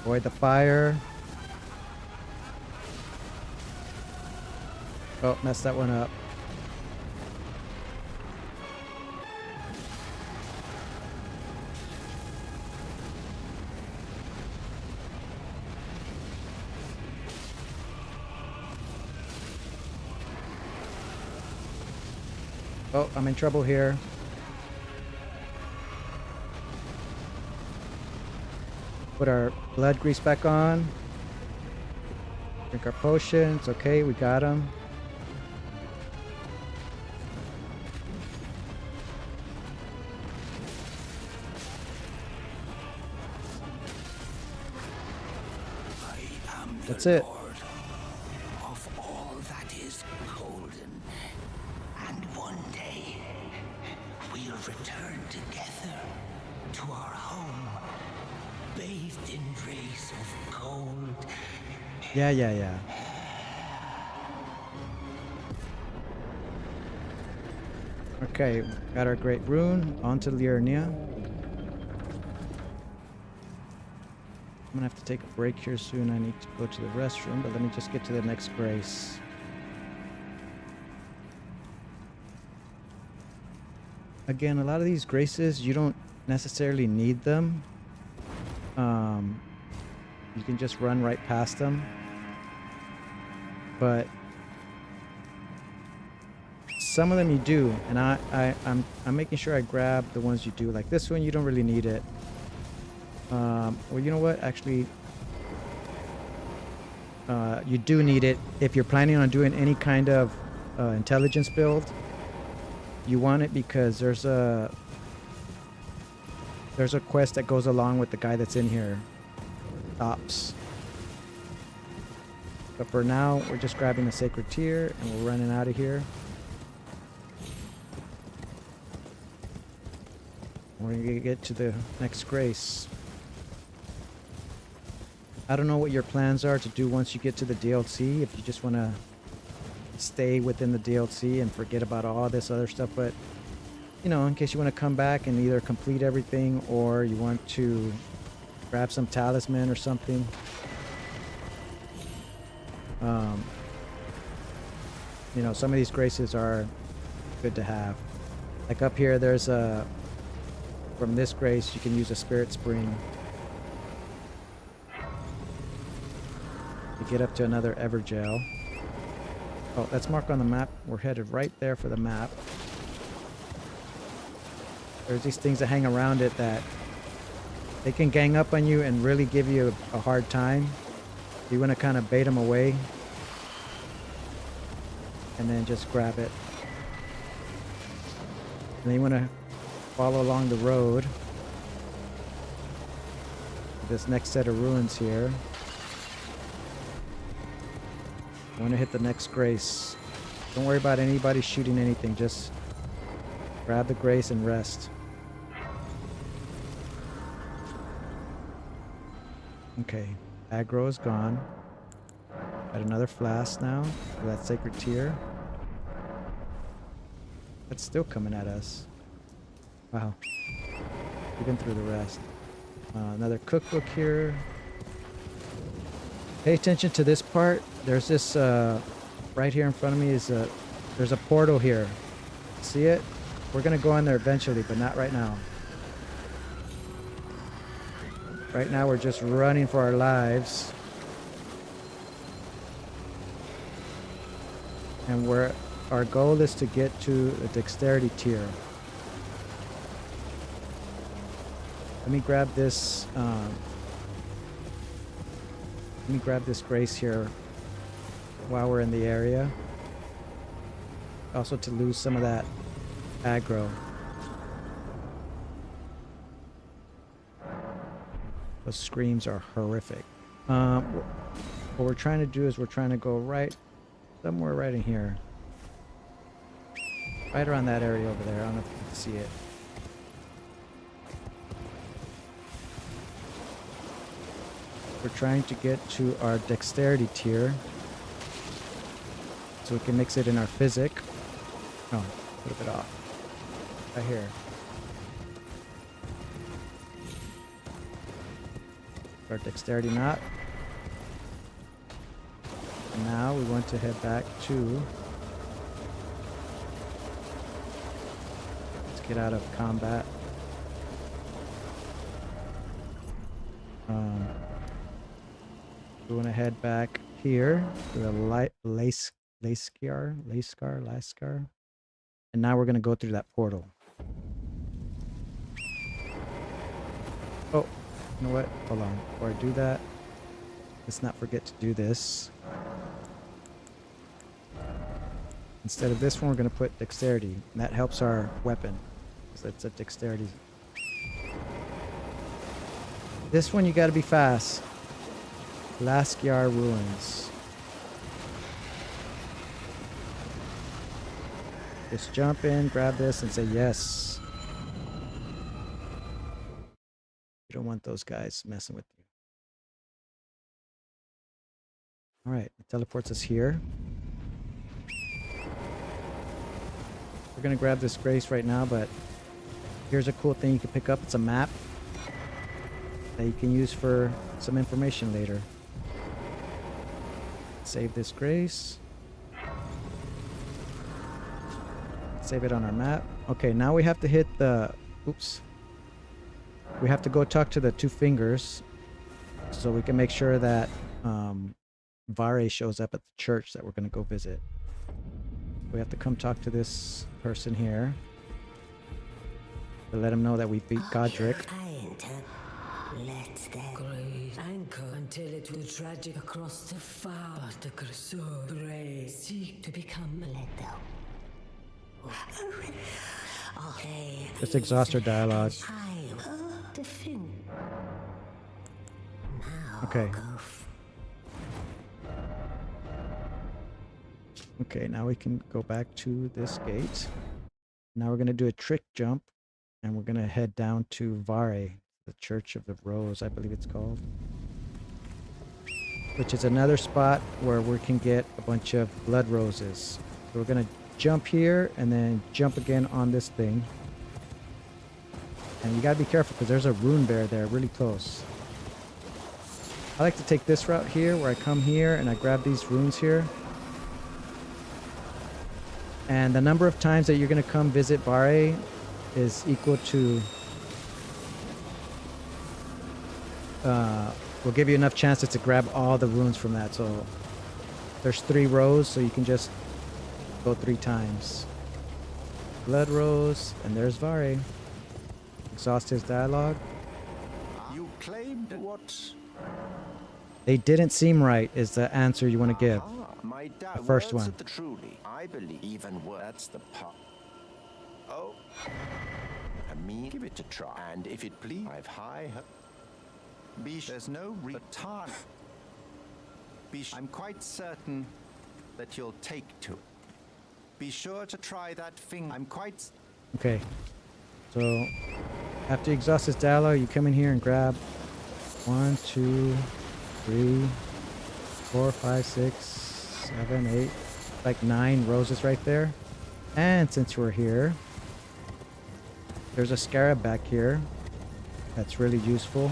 Avoid the fire. Oh, messed that one up. Oh, I'm in trouble here. Put our blood grease back on. Drink our potions. Okay, we got them. That's it. Of all that is golden, and one day we'll return together to our home, bathed in rays of gold. Yeah. Okay, got our great rune. On to Liurnia. I'm gonna have to take a break here soon. I need to go to the restroom, but let me just get to the next grace. Again, a lot of these graces, you don't necessarily need them. You can just run right past them. But some of them you do, and I'm making sure I grab the ones you do. Like this one, you don't really need it. Well, you know what? Actually, you do need it if you're planning on doing any kind of intelligence build. You want it because there's a quest that goes along with the guy that's in here. Ops. But for now, we're just grabbing the sacred tier and we're running out of here. We're gonna get to the next grace. I don't know what your plans are to do once you get to the DLC, if you just want to stay within the DLC and forget about all this other stuff, but you know, in case you want to come back and either complete everything or you want to grab some talisman or something. You know, some of these graces are good to have. Like up here, there's a, from this grace, you can use a spirit spring to get up to another Evergel. Oh, that's marked on the map. We're headed right there for the map. There's these things that hang around it that they can gang up on you and really give you a hard time. You want to kind of bait them away and then just grab it. And then you want to follow along the road. This next set of ruins here. I want to hit the next grace. Don't worry about anybody shooting anything. Just grab the grace and rest. Okay, aggro is gone. Got another flask now for that sacred tier. That's still coming at us. Wow. Even through the rest. Another cookbook here. Pay attention to this part. There's this right here in front of me is there's a portal here. See it? We're gonna go in there eventually, but not right now. Right now we're just running for our lives. And our goal is to get to a dexterity tier. Let me grab this grace here while we're in the area. Also to lose some of that aggro. Those screams are horrific. What we're trying to do is we're trying to go somewhere right in here. Right around that area over there. I don't know if you can see it. We're trying to get to our dexterity tier so we can mix it in our physic. Oh, a little bit off. Right here. Our dexterity knot. And now we want to head back to... Let's get out of combat. We want to head back here to the Lascar. And now we're going to go through that portal. Oh, you know what? Hold on. Before I do that, let's not forget to do this. Instead of this one, we're going to put dexterity. And that helps our weapon. So it's a dexterity. This one, you got to be fast. Lascar Ruins. Just jump in, grab this, and say yes. You don't want those guys messing with you. Alright, it teleports us here. We're going to grab this grace right now, but here's a cool thing you can pick up. It's a map that you can use for some information later. Save this grace. Save it on our map. Okay, now we have to hit the... Oops. We have to go talk to the two fingers so we can make sure that Vare shows up at the church that we're going to go visit. We have to come talk to this person here to let him know that we beat Godric. Let's then anchor until it will tragic across the far the Gray seek to become little. Just exhaust our dialogue. Okay. Okay, now we can go back to this gate. Now we're going to do a trick jump and we're going to head down to Vare. The Church of the Rose, I believe it's called. Which is another spot where we can get a bunch of blood roses. So we're going to jump here and then jump again on this thing. And you gotta be careful because there's a rune bear there really close. I like to take this route here where I come here and I grab these runes here. And the number of times that you're gonna come visit Vare is equal to will give you enough chances to grab all the runes from that. So there's 3 rows, so you can just go 3 times. Blood rose, and there's Vare. Exhaust his dialogue. You claimed what? They didn't seem right is the answer you want to give. My The first words one. of the truly, I believe even worse. That's the part. Oh, I mean, give it a try, and if it please, I've high. There's no return. I'm quite certain that you'll take to it. Be sure to try that thing. I'm quite. Okay. So after you exhaust this dialogue, you come in here and grab 1, 2, 3, 4, 5, 6, 7, 8, like 9 roses right there. And since we're here, there's a scarab back here that's really useful.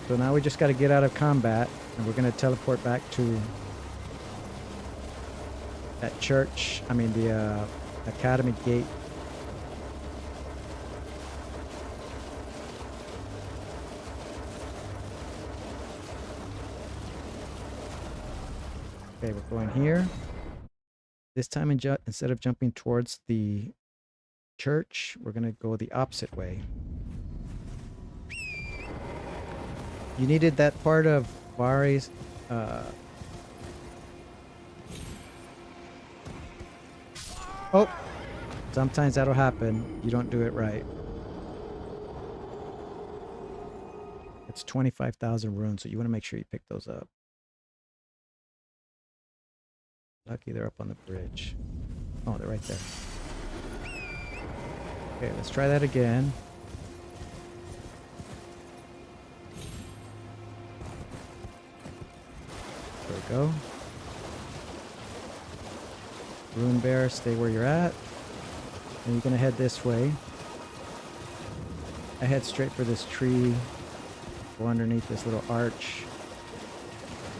So now we just got to get out of combat, and we're going to teleport back to that church, I mean the academy gate. Okay, we're going here. This time instead of jumping towards the church, we're going to go the opposite way. You needed that part of Vare's oh, sometimes that'll happen. You don't do it right. It's 25,000 runes, so you want to make sure you pick those up. Lucky they're up on the bridge. Oh, they're right there. Okay, let's try that again. There we go. Rune bear, stay where you're at. And you're gonna head this way. I head straight for this tree. Go underneath this little arch.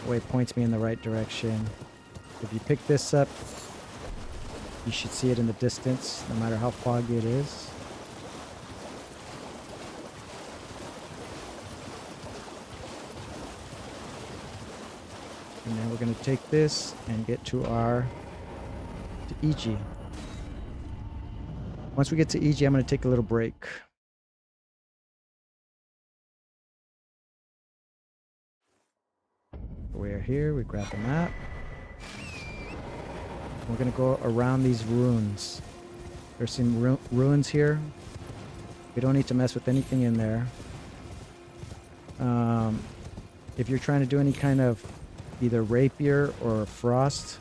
The way it points me in the right direction. If you pick this up, you should see it in the distance, no matter how foggy it is. And then we're going to take this and get to EG. Once we get to EG, I'm going to take a little break. We're here, we grab the map. We're going to go around these ruins. There's some ruins here. We don't need to mess with anything in there. If you're trying to do any kind of either rapier or frost,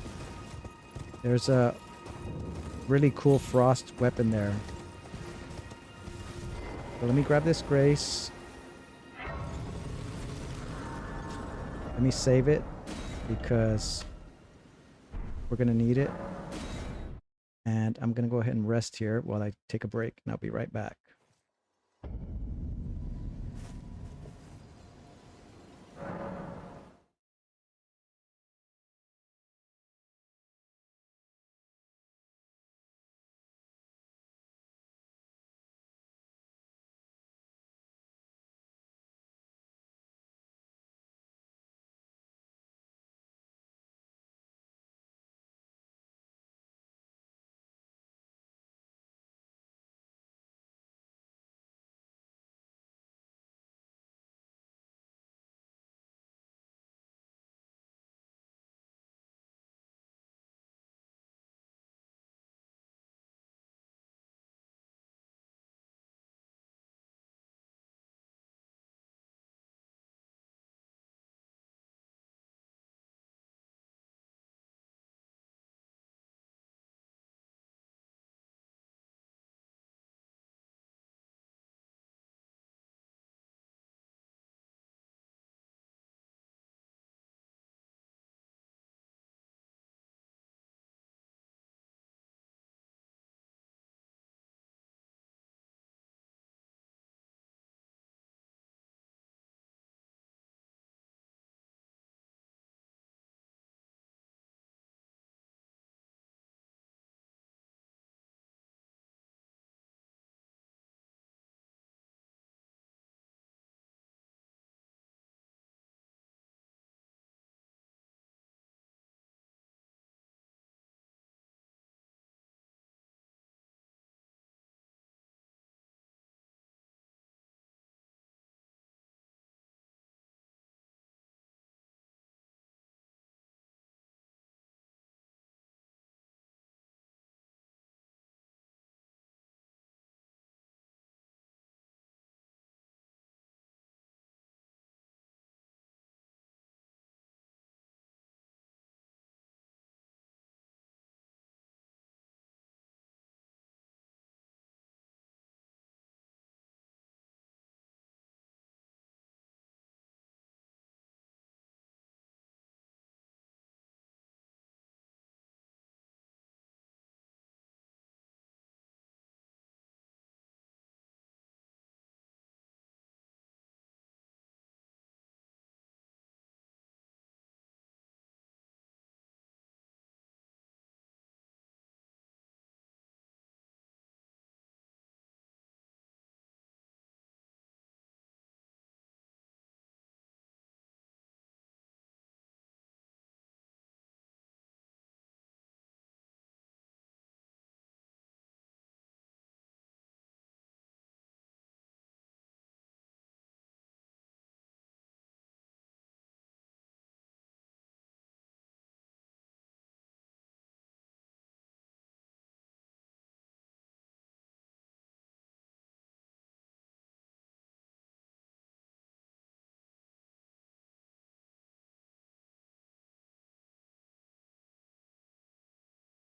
there's a really cool frost weapon there. So let me grab this grace. Let me save it because we're going to need it. And I'm going to go ahead and rest here while I take a break, and I'll be right back.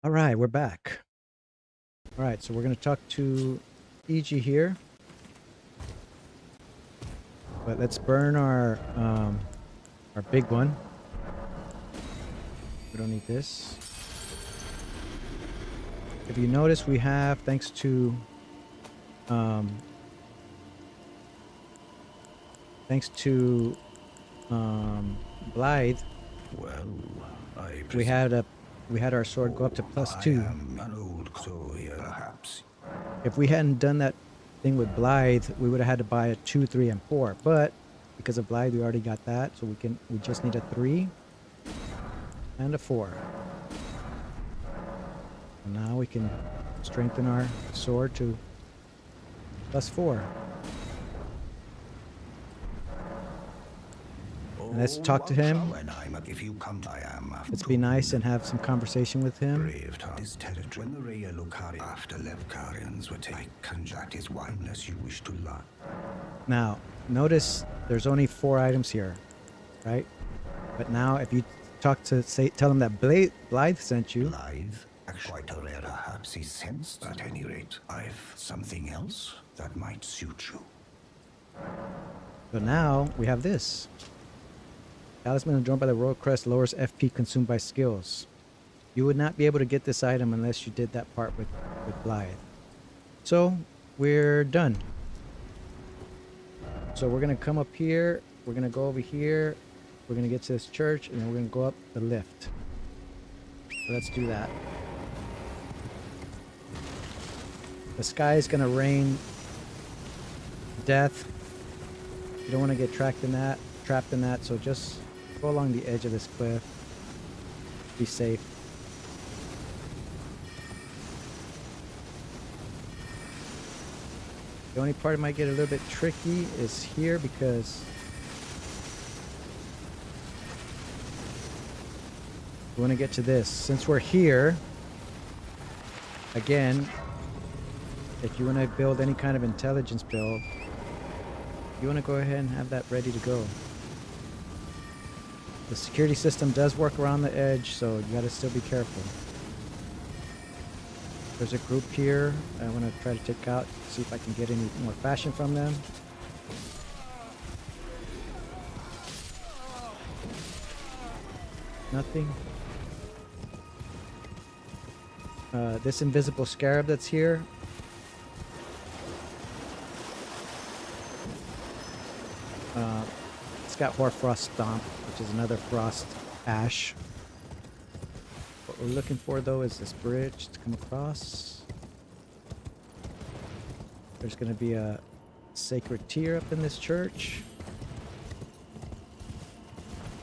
All right, we're back. All right, so we're going to talk to EG here. But let's burn our big one. We don't need this. If you notice, we have, thanks to Blythe, Well, we had our sword go up to +2. an old crow here, perhaps. If we hadn't done that thing with Blythe, we would have had to buy a 2, 3, and 4. But because of Blythe, we already got that, so we just need a 3 and a 4. And now we can strengthen our sword to +4. Let's talk to him. If you come, I am. Let's be nice and have some conversation with him. Brave this territory. When the Raya Lucari after Levkarians were taken, conject is why unless you wish to lie. Now, notice there's only 4 items here, right? But now if you talk to, tell him that Blythe sent you. Blythe? Quite a rare, perhaps he sensed. At any rate, I've something else that might suit you. So now we have this. Talisman drawn by the Royal Crest lowers FP consumed by skills. You would not be able to get this item unless you did that part with Blythe. So we're done. So we're gonna come up here. We're gonna go over here. We're gonna get to this church, and then we're gonna go up the lift. So let's do that. The sky is gonna rain death. You don't want to get trapped in that, so just go along the edge of this cliff. Be safe. The only part that might get a little bit tricky is here because we want to get to this. Since we're here, again, if you want to build any kind of intelligence build, you want to go ahead and have that ready to go. The security system does work around the edge, so you got to still be careful. There's a group here I want to try to take out, see if I can get any more fashion from them. Nothing. This invisible scarab that's here, it's got Hoarfrost Stomp, which is another frost ash. What we're looking for though is this bridge to come across. There's going to be a sacred tear up in this church.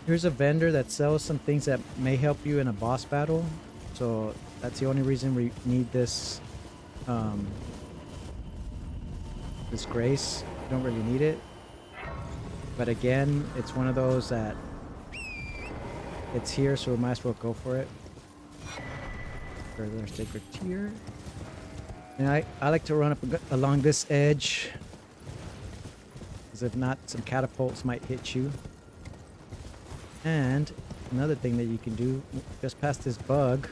Here's a vendor that sells some things that may help you in a boss battle. So that's the only reason we need this this grace. You don't really need it. But again, it's one of those that it's here, so we might as well go for it. Further sacred tier. And I like to run up along this edge, because if not, some catapults might hit you. And another thing that you can do, just past this bug,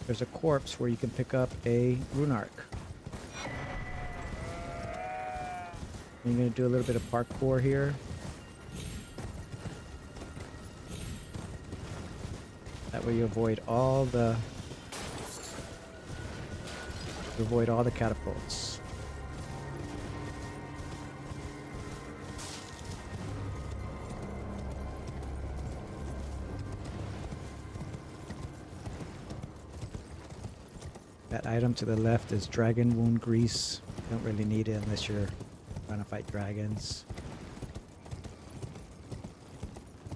there's a corpse where you can pick up a rune arc. I'm going to do a little bit of parkour here. That way you avoid all the catapults. That item to the left is dragon wound grease. You don't really need it unless you're trying to fight dragons.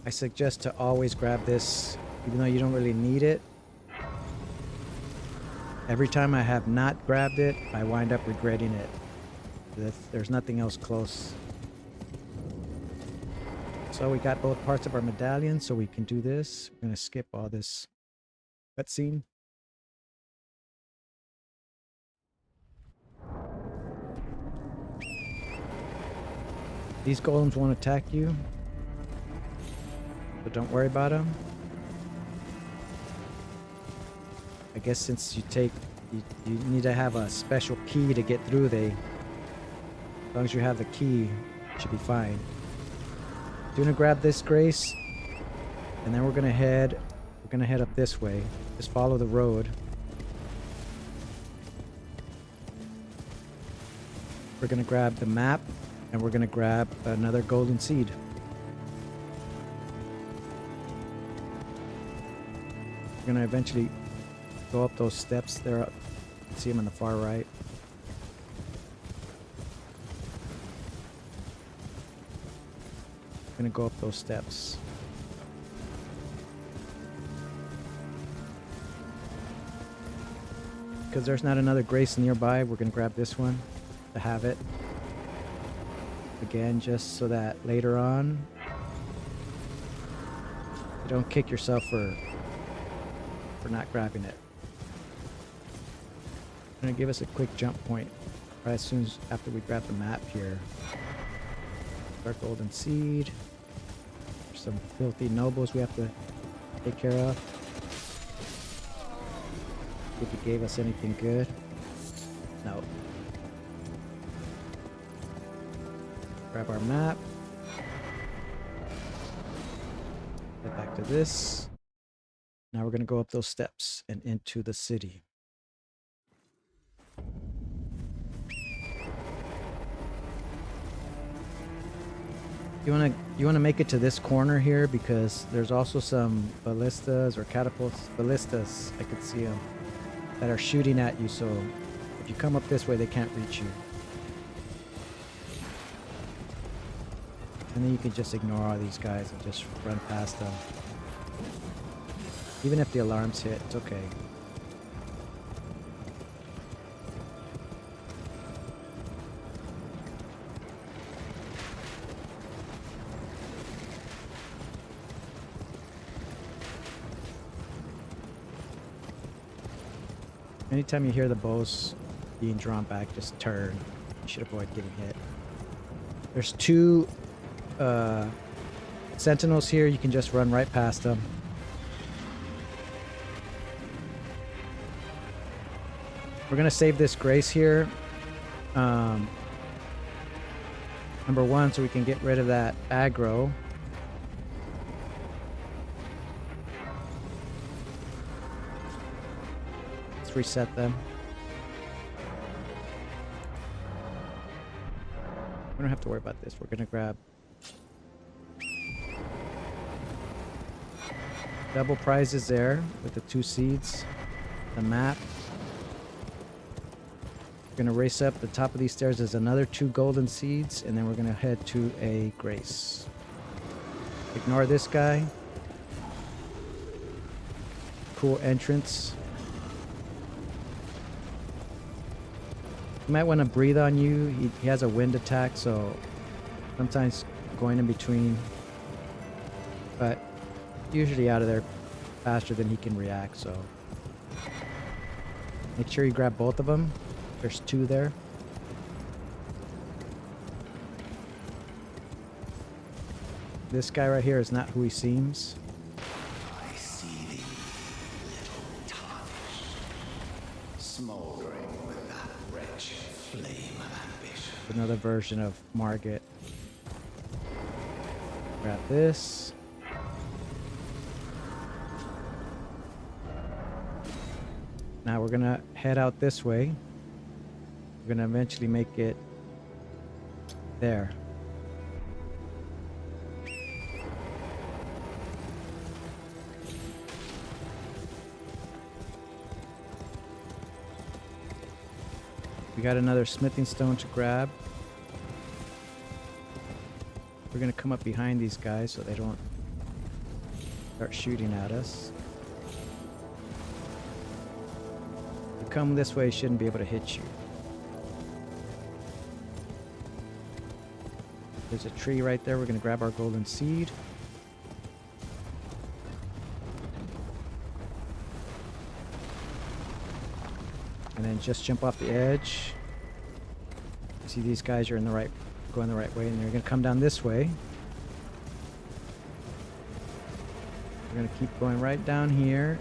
I suggest to always grab this, even though you don't really need it. Every time I have not grabbed it, I wind up regretting it. There's nothing else close. So we got both parts of our medallion, so we can do this. We're gonna skip all this cutscene. These golems won't attack you, but don't worry about them. I guess since you need to have a special key to get through. As long as you have the key, you should be fine. You're gonna grab this, Grace, and then we're gonna head up this way. Just follow the road. We're gonna grab the map, and we're gonna grab another golden seed. We're gonna eventually go up those steps there. See them on the far right. We're gonna go up those steps. Because there's not another Grace nearby, we're gonna grab this one to have it. Again, just so that later on you don't kick yourself for not grabbing it. Gonna give us a quick jump point right as soon as after we grab the map here. Our golden seed. There's some filthy nobles we have to take care of. If he gave us anything good. No. Grab our map. Get back to this. Now we're gonna go up those steps and into the city. You wanna make it to this corner here because there's also some ballistas or catapults. Ballistas, I could see them, that are shooting at you. So if you come up this way, they can't reach you. And then you can just ignore all these guys and just run past them. Even if the alarms hit, it's okay. Anytime you hear the bows being drawn back, just turn. You should avoid getting hit. There's two sentinels here. You can just run right past them. We're gonna save this Grace here. Number one, so we can get rid of that aggro. Reset them. We don't have to worry about this. We're gonna grab double prizes there with the 2 seeds, the map. We're gonna race up the top of these stairs. There's another 2 golden seeds, and then we're gonna head to a Grace. Ignore this guy. Cool entrance. You might want to breathe on you. He has a wind attack, so sometimes going in between. But usually out of there faster than he can react, so make sure you grab both of them. There's 2 there. This guy right here is not who he seems. I see thee, little tarnish, smoldering with that wretched flame of ambition. Another version of Margit. Grab this. Now we're gonna head out this way. We're gonna eventually make it there. We got another smithing stone to grab. We're gonna come up behind these guys so they don't start shooting at us. If you come this way, shouldn't be able to hit you. There's a tree right there. We're gonna grab our golden seed. And then just jump off the edge. See, these guys are going the right way, and they're gonna come down this way. We're gonna keep going right down here.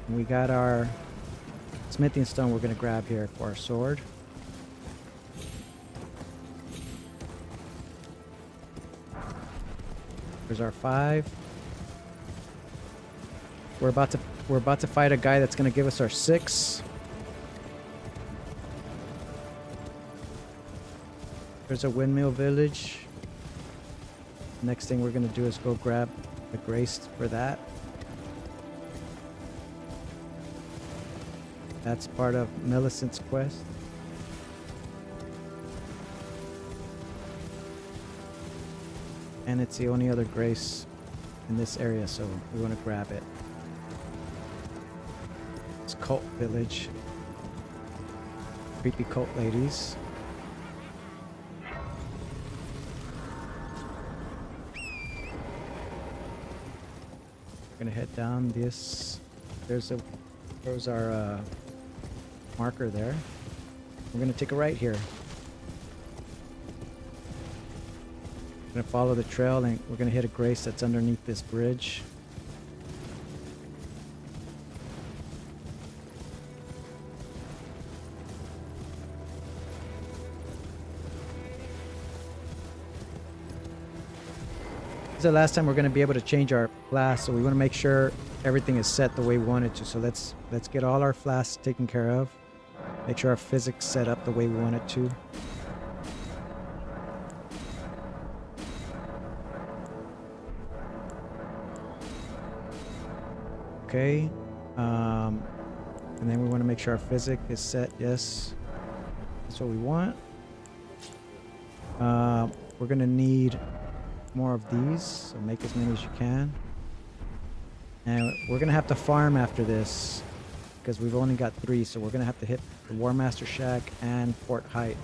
And we got our smithing stone we're going to grab here for our sword. There's our 5. We're about to fight a guy that's going to give us our 6. There's a windmill village. Next thing we're going to do is go grab the grace for that. That's part of Millicent's quest. And it's the only other grace in this area, so we want to grab it. It's cult village. Creepy cult ladies. We're gonna head down this. There's our marker there. We're gonna take a right here. We're gonna follow the trail and we're gonna hit a grace that's underneath this bridge. This is the last time we're gonna be able to change our flasks, so we want to make sure everything is set the way we want it to. So let's get all our flasks taken care of. Make sure our physics set up the way we want it to. Okay. And then we want to make sure our physics is set. Yes. That's what we want. We're going to need more of these, so make as many as you can. And we're going to have to farm after this because we've only got 3, so we're going to have to hit the War Master Shack and Fort Height.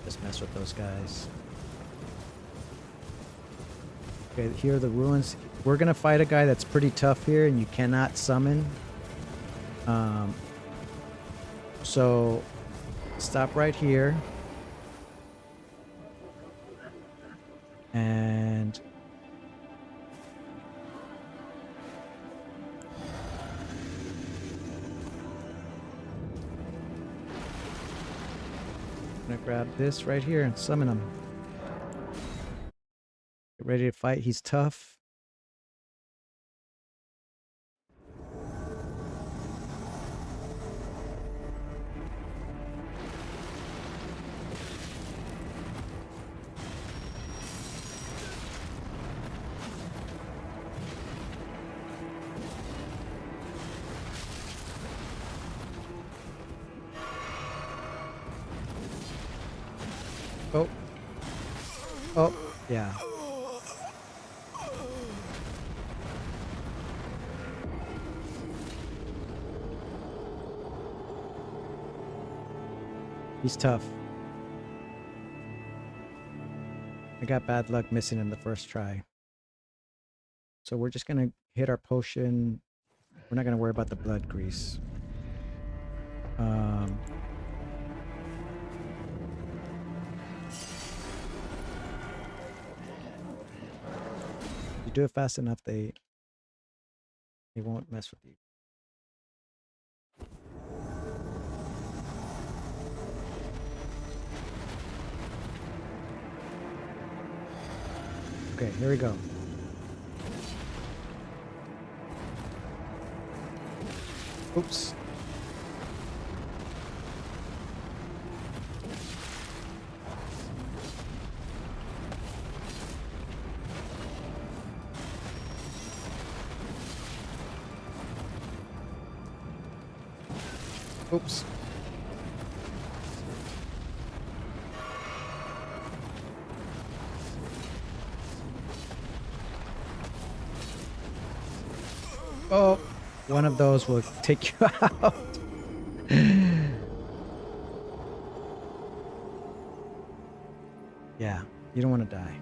Just mess with those guys. Okay, here are the ruins. We're going to fight a guy that's pretty tough here, and you cannot summon. So stop right here. And I'm gonna grab this right here and summon him. Get ready to fight. He's tough. Oh. Oh, yeah. He's tough. I got bad luck missing him the first try. So we're just gonna hit our potion. We're not gonna worry about the blood grease. You do it fast enough, they won't mess with you. Okay, here we go. Oops. Oops. Oh, one of those will take you out. Yeah, you don't want to die.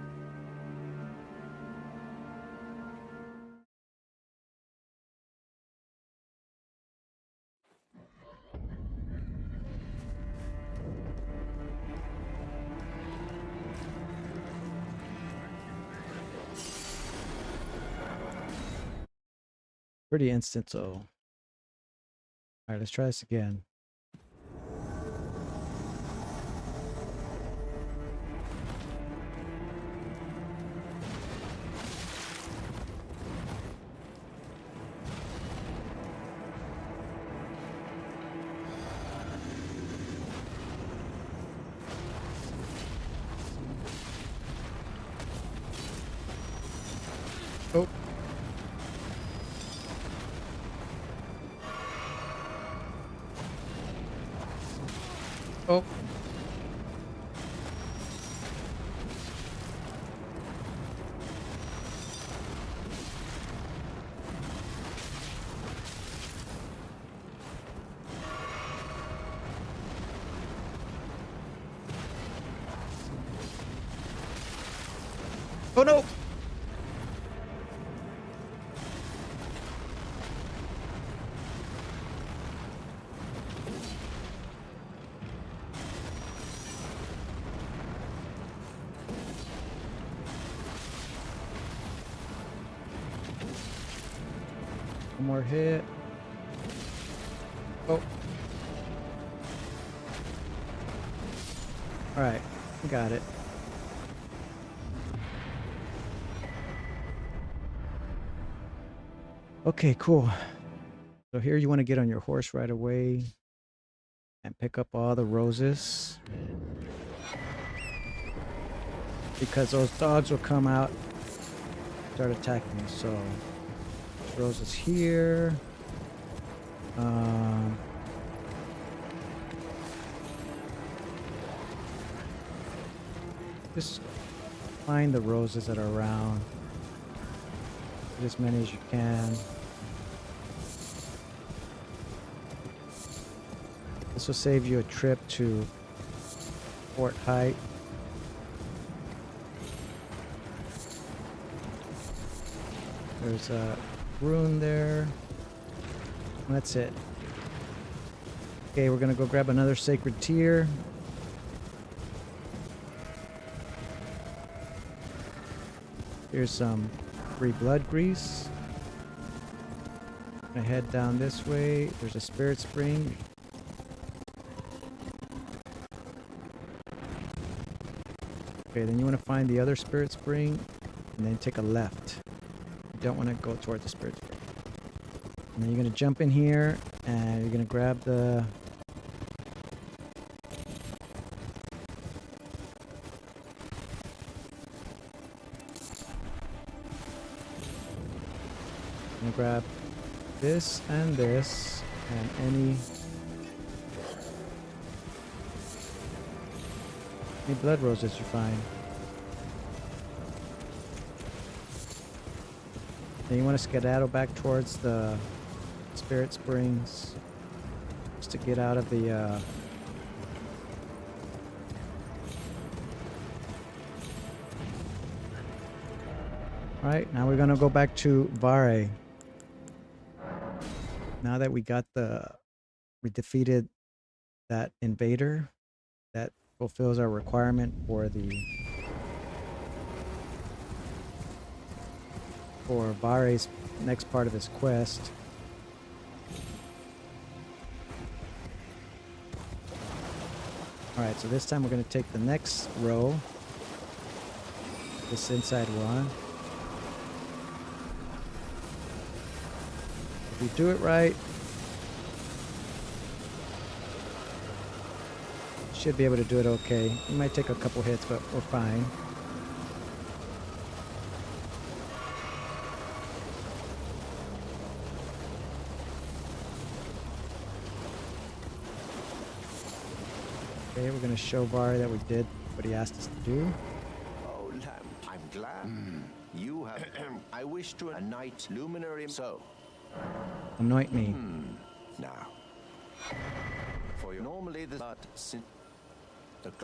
Pretty instant, so. All right, let's try this again. Oh. Oh. Oh no! One more hit. Oh. Alright, we got it. Okay, cool. So here you want to get on your horse right away and pick up all the roses. Because those dogs will come out, start attacking you. So roses here. Just find the roses that are around. Get as many as you can. This will save you a trip to Fort Height. There's a rune there. That's it. Okay, we're gonna go grab another sacred tear. Here's some free blood grease. Gonna head down this way. There's a spirit spring. Okay, then you want to find the other spirit spring and then take a left. You don't want to go toward the spirit spring. And then you're going to jump in here and you're going to grab the grab this and any blood roses you find. Then you want to skedaddle back towards the spirit springs just to get out of the Alright, now we're gonna go back to Vare. Now that we defeated that invader that fulfills our requirement for Vare's next part of his quest. Alright, so this time we're going to take the next row, this inside one. If you do it right, you should be able to do it okay. You might take a couple hits, but we're fine. Okay, we're going to show Var that we did what he asked us to do. Oh, Lamb, I'm glad. You have. I wish to a knight luminary. So. Anoint me. Now. For you. Normally the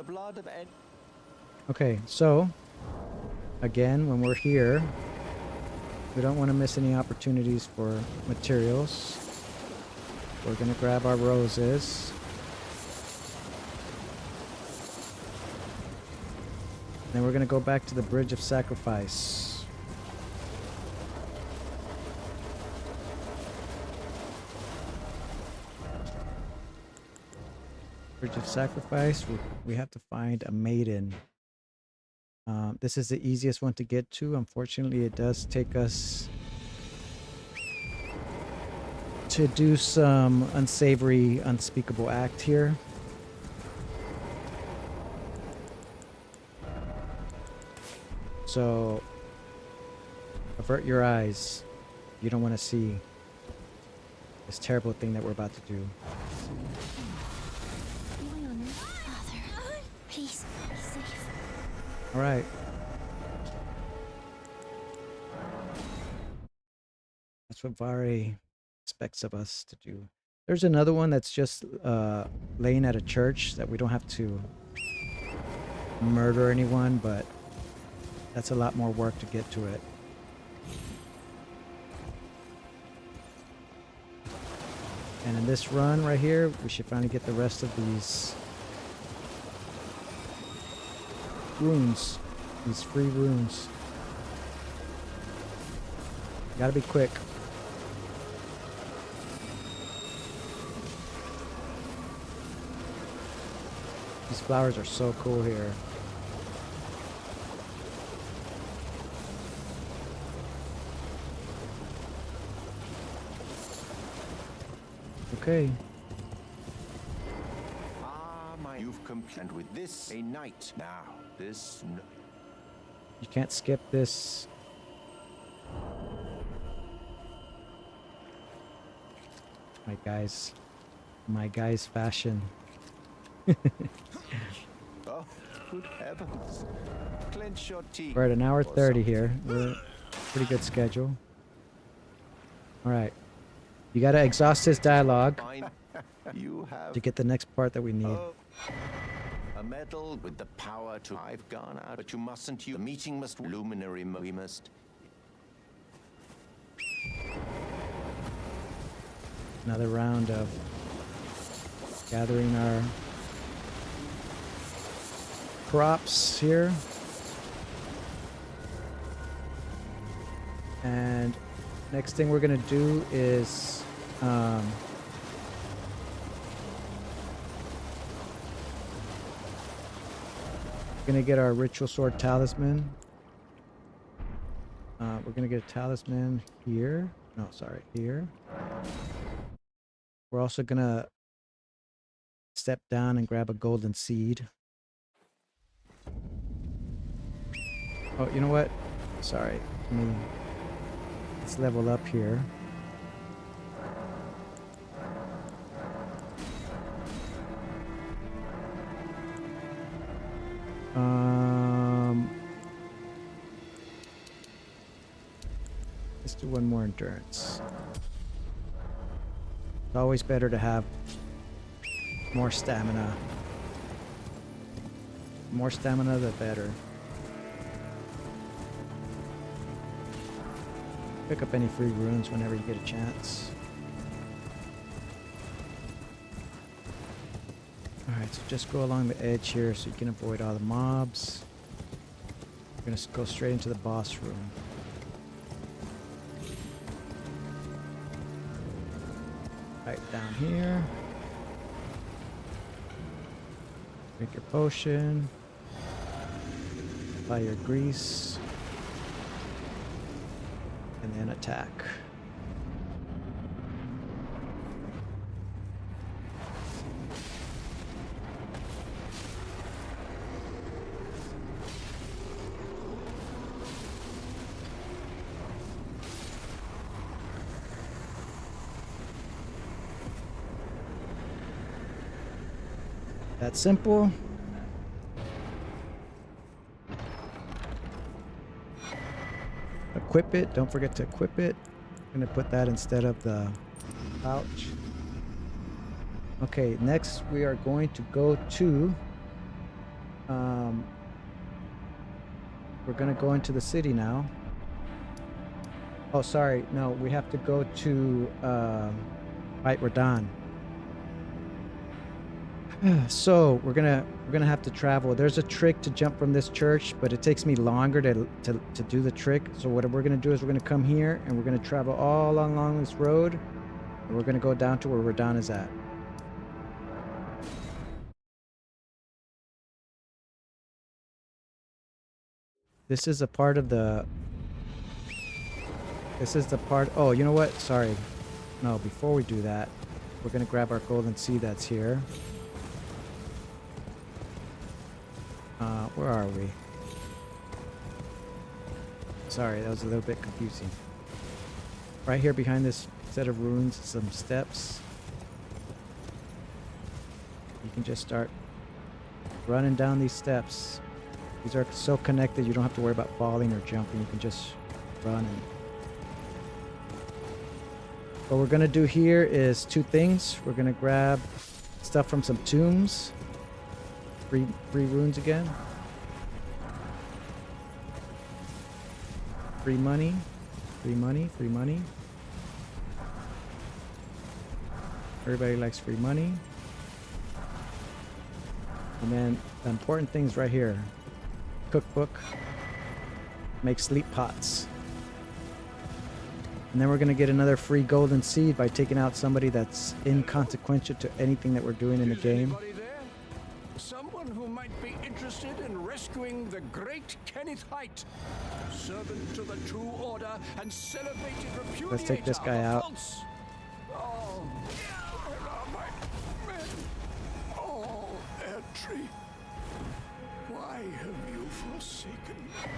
blood of Ed. Okay, so again, when we're here, we don't want to miss any opportunities for materials. We're going to grab our roses. Then we're going to go back to the Bridge of Sacrifice. Bridge of Sacrifice. We have to find a maiden. This is the easiest one to get to. Unfortunately, it does take us to do some unsavory, unspeakable act here. So, avert your eyes. You don't want to see this terrible thing that we're about to do. Father, please, be safe. All right. That's what Vare expects of us to do. There's another one that's just laying at a church that we don't have to murder anyone, but that's a lot more work to get to it. And in this run right here, we should finally get the rest of these runes, these free runes. Gotta be quick. These flowers are so cool here. Okay. You've completed with this a night now. This. You can't skip this. My guy's fashion. Oh, good heavens! Clench your teeth. We're at an hour 30 here. We're pretty good schedule. All right. You got to exhaust his dialogue You have to get the next part that we need. a medal with the power to. I've gone out, but you mustn't. The meeting must. Luminary. We must. Another round of gathering our crops here. And next thing we're going to do is gonna get our ritual sword talisman. We're gonna get a talisman here. No, sorry, here. We're also gonna step down and grab a golden seed. Oh, you know what? Sorry. Let's level up here. Let's do one more endurance. It's always better to have more stamina. The more stamina, the better. Pick up any free runes whenever you get a chance. Alright, so just go along the edge here so you can avoid all the mobs. We're going to go straight into the boss room. Right down here. Drink your potion. Apply your grease. And then attack. That's simple. Equip it. Don't forget to equip it. I'm going to put that instead of the pouch. Okay, next we are going to go to... we're going to go into the city now. Oh, sorry. No, we have to go to fight Radahn. So we're gonna have to travel. There's a trick to jump from this church, but it takes me longer to do the trick. So what we're gonna do is we're gonna come here and we're gonna travel all along this road, and we're gonna go down to where Radahn is at. This is a part of the... This is the part... Oh, you know what? Sorry. No, before we do that, we're going to grab our golden seed that's here. Where are we? Sorry, that was a little bit confusing. Right here behind this set of runes, some steps. You can just start running down these steps. These are so connected, you don't have to worry about falling or jumping. You can just run. And what we're going to do here is two things. We're going to grab stuff from some tombs. Free runes again. Free money. Free money. Free money. Everybody likes free money. And then the important things right here. Cookbook. Make sleep pots. And then we're going to get another free golden seed by taking out somebody that's inconsequential to anything that we're doing in the game. Anybody there? Someone who might be interested in rescuing the great Kenneth Height, servant to the true order and celebrated repudiator. Let's take this guy out. Oh, where are my men? Oh, Erdtree, why have you forsaken me?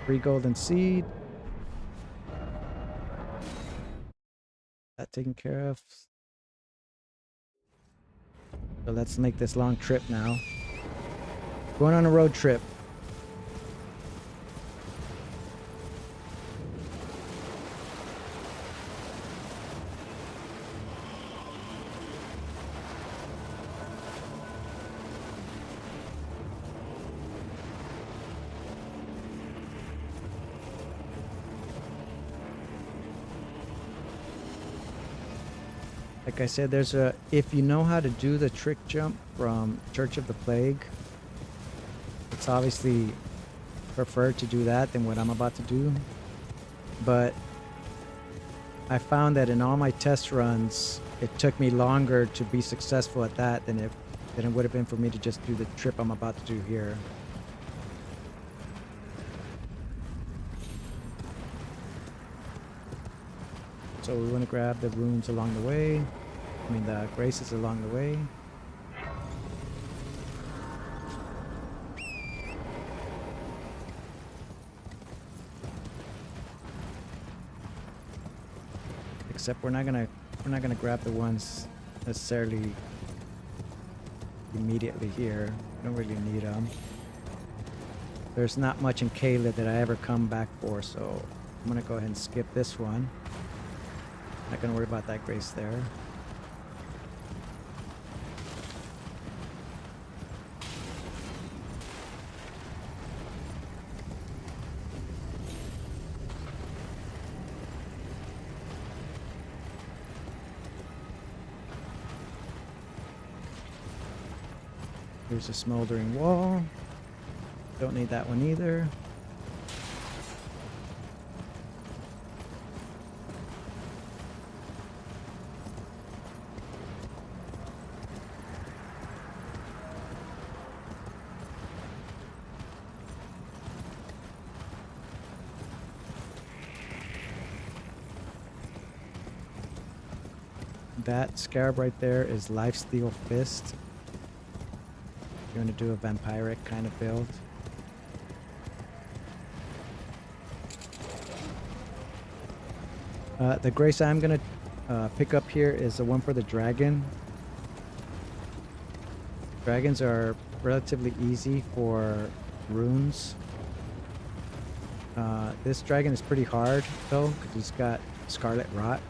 Free golden seed. That taken care of. So let's make this long trip now. Going on a road trip. Like I said, there's a... If you know how to do the trick jump from Church of the Plague, it's obviously preferred to do that than what I'm about to do. But I found that in all my test runs, it took me longer to be successful at that than it would have been for me to just do the trip I'm about to do here. So we want to grab the runes along the way. I mean the graces along the way. Except we're not gonna grab the ones necessarily immediately here. We don't really need them. There's not much in Kayla that I ever come back for, so I'm gonna go ahead and skip this one. Not gonna worry about that grace there. Here's a smoldering wall. Don't need that one either. That scarab right there is Lifesteal Fist. You want to do a vampiric kind of build. The grace I'm going to pick up here is the one for the dragon. Dragons are relatively easy for runes. This dragon is pretty hard though, because he's got Scarlet Rot.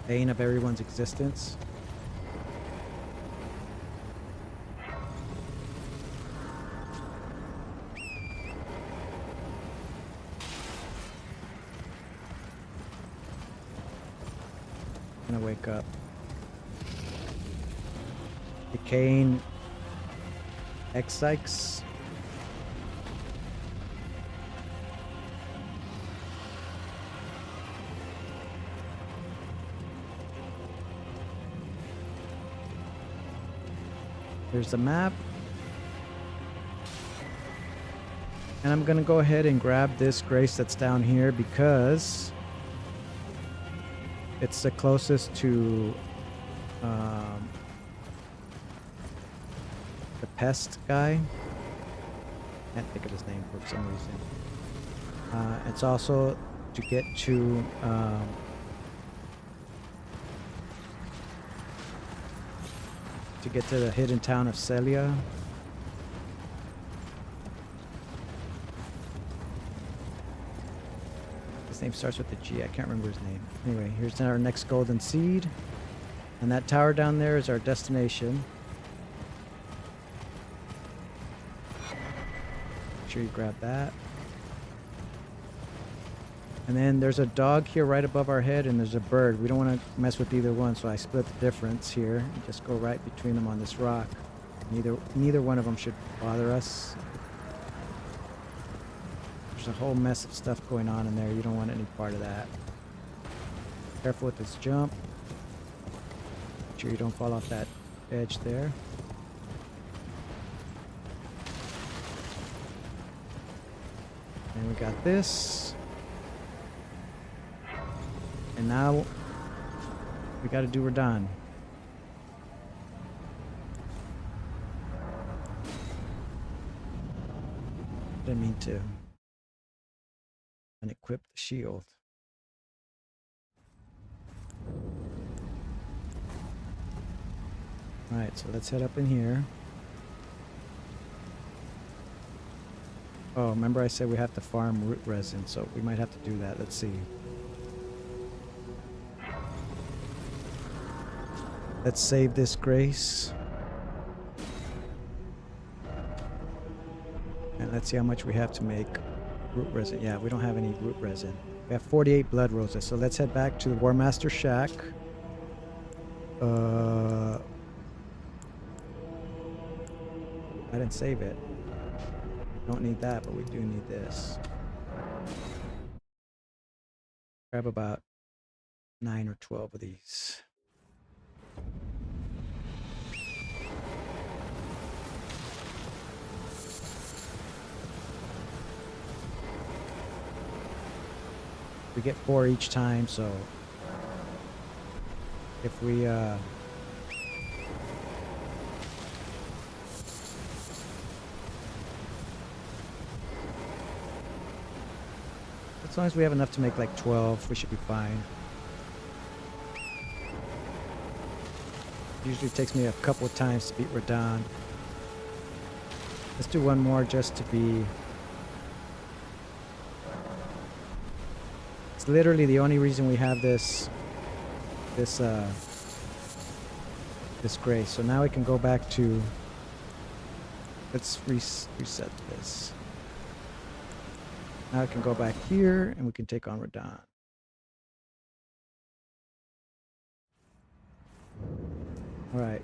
Bane of everyone's existence. Gonna wake up. Decaying X-Sykes. Here's the map. And I'm gonna go ahead and grab this grace that's down here because it's the closest to the pest guy. Can't think of his name for some reason. It's also to get to the hidden town of Celia. His name starts with a G. I can't remember his name. Anyway, here's our next golden seed. And that tower down there is our destination. Make sure you grab that. And then there's a dog here right above our head, and there's a bird. We don't want to mess with either one, so I split the difference here and just go right between them on this rock. Neither one of them should bother us. There's a whole mess of stuff going on in there. You don't want any part of that. Careful with this jump. Make sure you don't fall off that edge there. And we got this. And now we got to do Radahn. Didn't mean to. And equip the shield. Alright, so let's head up in here. Oh, remember I said we have to farm root resin, so we might have to do that. Let's see. Let's save this grace. And let's see how much we have to make root resin. Yeah, we don't have any root resin. We have 48 blood roses, so let's head back to the War Master Shack. I didn't save it. Don't need that, but we do need this. Grab about 9 or 12 of these. We get 4 each time, so if we as long as we have enough to make like 12, we should be fine. Usually takes me a couple of times to beat Radahn. Let's do one more just to be... It's literally the only reason we have this grace. So now we can go back to... Let's reset this. Now I can go back here and we can take on Radahn. Alright.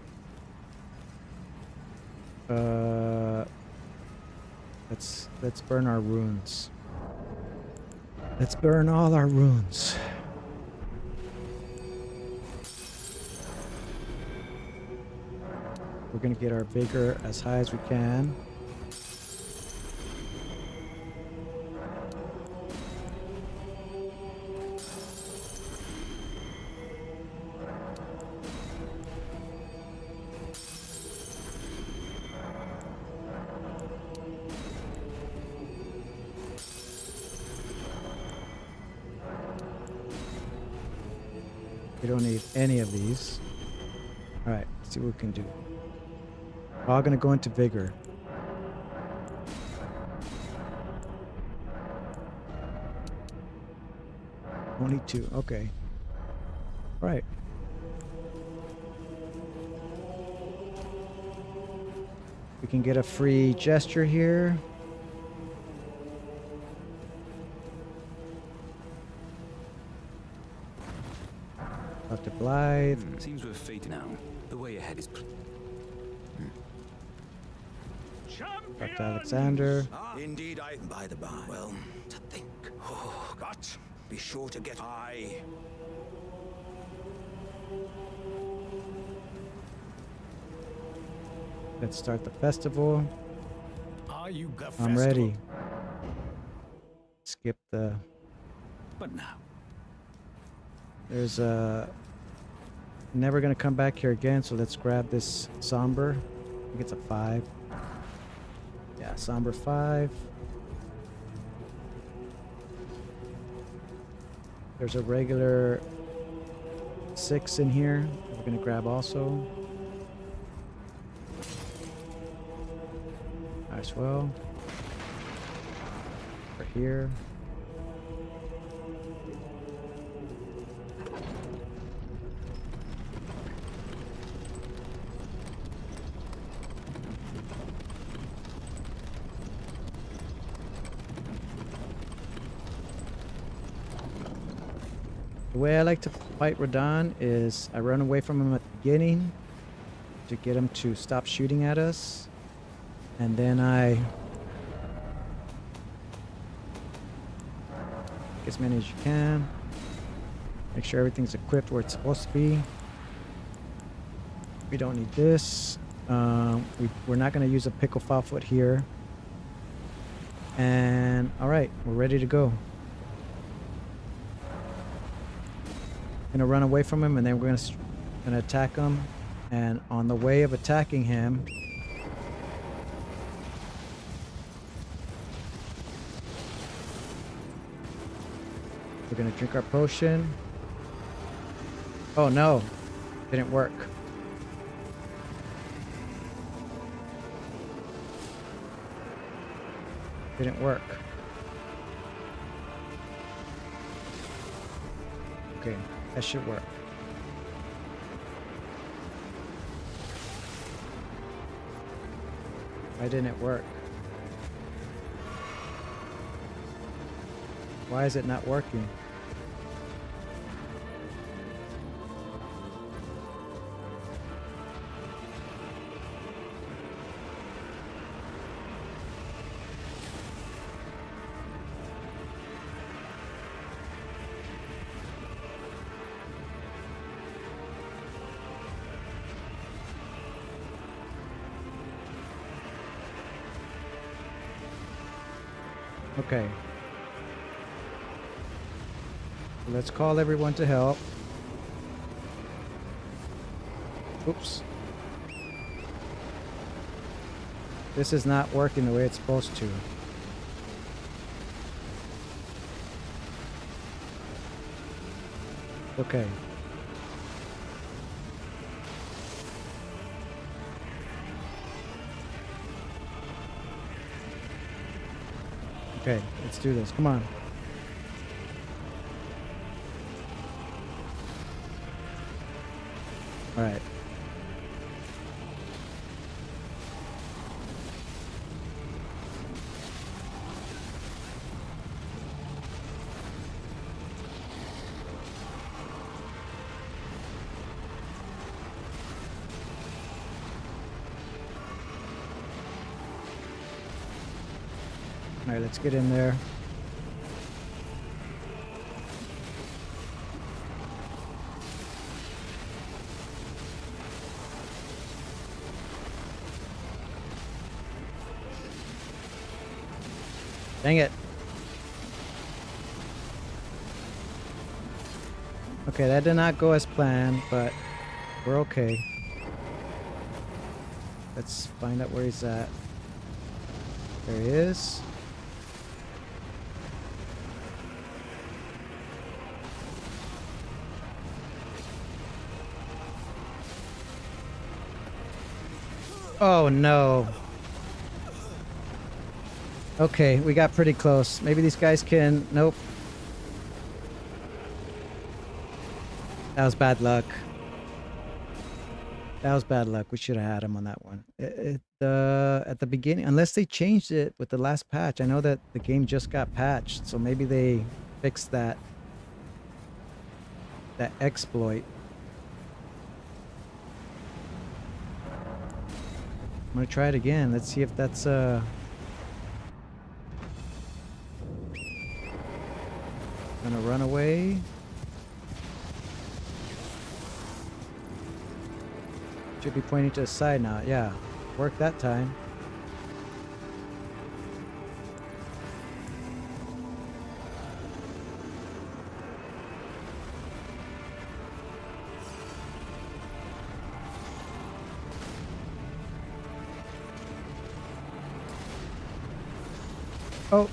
Let's burn our runes. Let's burn all our runes. We're gonna get our vigor as high as we can. We don't need any of these. Alright, let's see what we can do. We're all gonna go into vigor. Only 2, okay. Alright. We can get a free gesture here. Dr. Blythe. Seems we're fate now. The way ahead is... Dr. Alexander. Indeed, by the by. Well, to think. Oh, but be sure to get Let's start the festival. Are you the I'm ready. skip the... But now, There's a... Never gonna come back here again, so let's grab this somber. I think it's a 5. Yeah, somber 5. There's a regular 6 in here. We're gonna grab also. Nice, well. Right here. The way I like to fight Radahn is I run away from him at the beginning to get him to stop shooting at us. And then I get as many as you can. Make sure everything's equipped where it's supposed to be. We don't need this. We're not going to use a pickle foot here. And alright, we're ready to go. Gonna run away from him, and then we're gonna attack him. And on the way of attacking him, we're gonna drink our potion. Oh no, didn't work. Didn't work. Okay. That should work. Why didn't it work? Why is it not working? Okay. Let's call everyone to help. Oops. This is not working the way it's supposed to. Okay. Okay, let's do this. Come on. All right. All right, let's get in there. Dang it. Okay, that did not go as planned, but we're okay. Let's find out where he's at. There he is. Oh no. Okay, we got pretty close. Maybe these guys can... Nope. That was bad luck. That was bad luck. We should have had him on that one. At the beginning, unless they changed it with the last patch. I know that the game just got patched, so maybe they fixed that exploit. I'm gonna try it again. Let's see if that's gonna run away. Should be pointing to the side now. Yeah, worked that time. Oh.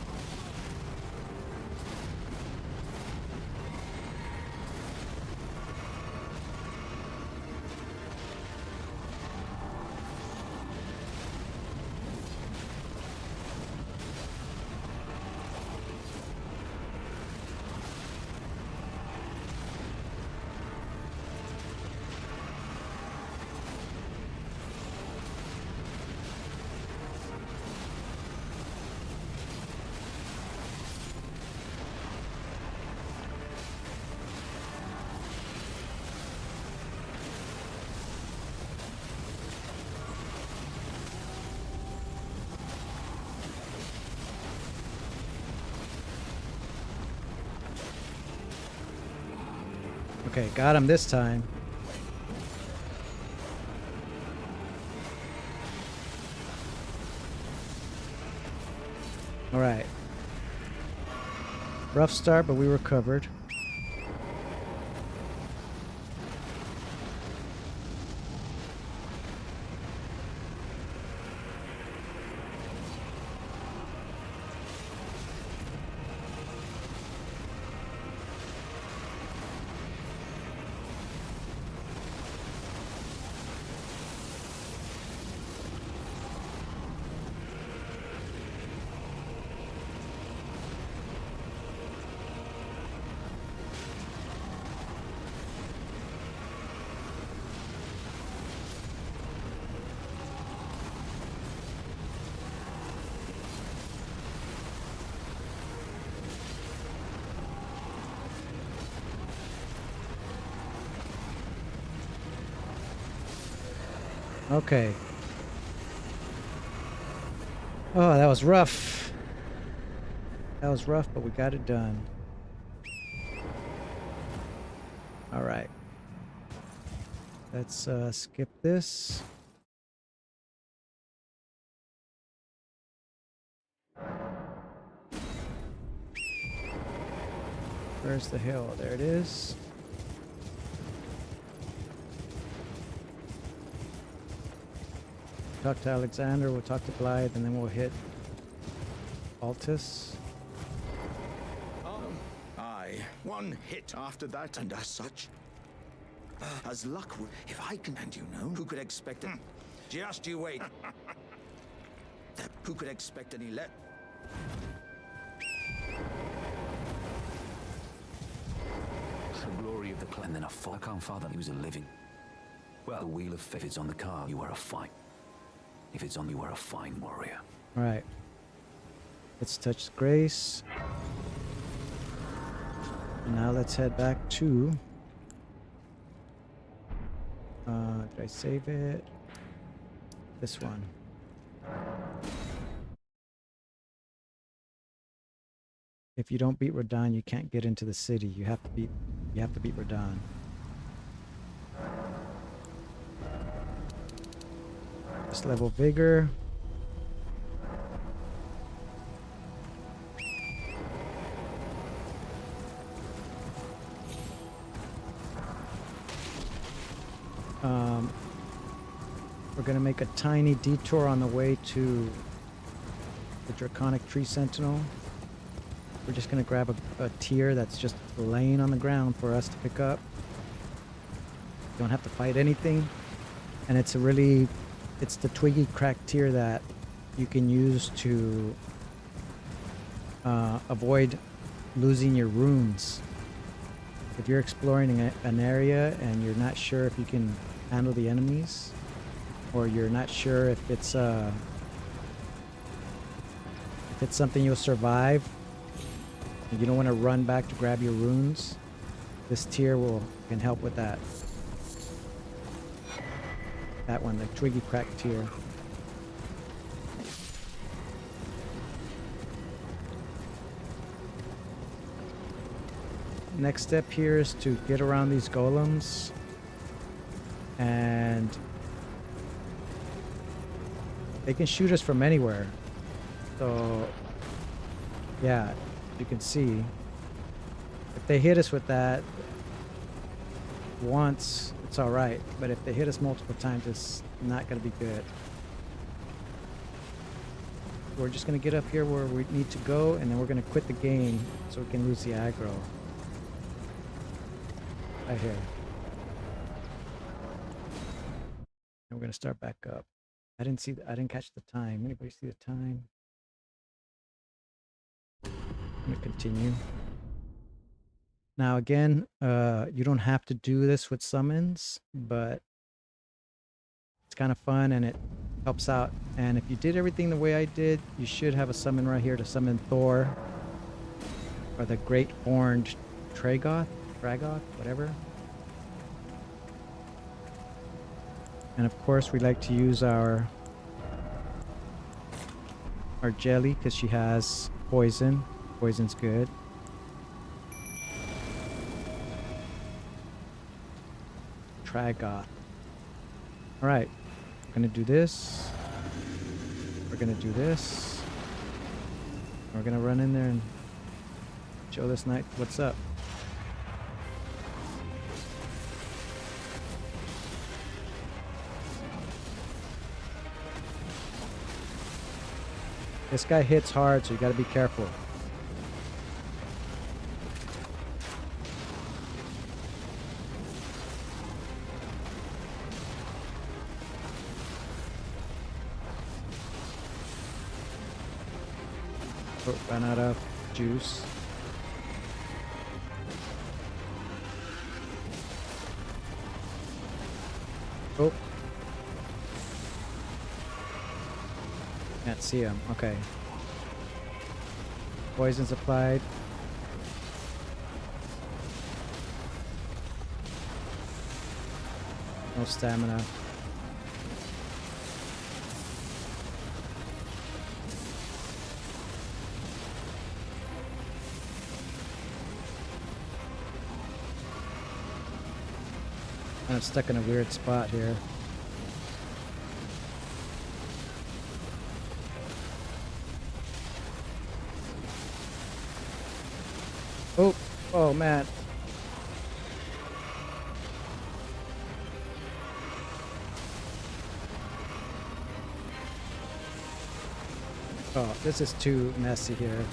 Okay, got him this time. All right. Rough start, but we recovered. Okay. Oh, that was rough. That was rough, but we got it done. All right. Let's skip this. Where's the hill? There it is. Talk to Alexander, we'll talk to Blythe, and then we'll hit Altus. Aye, one hit after that, and as such, as luck would, if I can, and you know, who could expect it? Just you wait. Who could expect any let? The glory of the clan, and then a fall. I can't father. He was a living. Well, the wheel of fate. If it's on the card, you are a fine. If it's on, you are a fine warrior. All right. Let's touch Grace. And now let's head back to. Did I save it? This one. If you don't beat Radahn, you can't get into the city. You have to beat Radahn. Just level vigor. We're gonna make a tiny detour on the way to the Draconic Tree Sentinel. We're just gonna grab a tier that's just laying on the ground for us to pick up. Don't have to fight anything, and it's the Twiggy Crack tier that you can use to avoid losing your runes. If you're exploring an area and you're not sure if you can handle the enemies, or you're not sure if it's something you'll survive, and you don't want to run back to grab your runes, this tier can help with that. That one, the Twiggy Crack tier. Next step here is to get around these golems, and they can shoot us from anywhere. So yeah, you can see if they hit us with that once, it's all right, but if they hit us multiple times, it's not going to be good. We're just gonna get up here where we need to go, and then we're gonna quit the game so we can lose the aggro. Right here. And we're gonna start back up. I didn't catch the time. Anybody see the time? I'm gonna continue. Now again, you don't have to do this with summons, but it's kind of fun and it helps out. And if you did everything the way I did, you should have a summon right here to summon Thor or the Great Horned Tragoth, whatever. And of course, we like to use our jelly because she has poison. Poison's good. Tragoth. All right, we're gonna do this. We're gonna do this. We're gonna run in there and show this knight what's up. This guy hits hard, so you gotta be careful. Oh, ran out of juice. Oh. Can't see him. Okay. Poison's applied. No stamina. I'm stuck in a weird spot here. Oh, oh man. Oh, this is too messy here.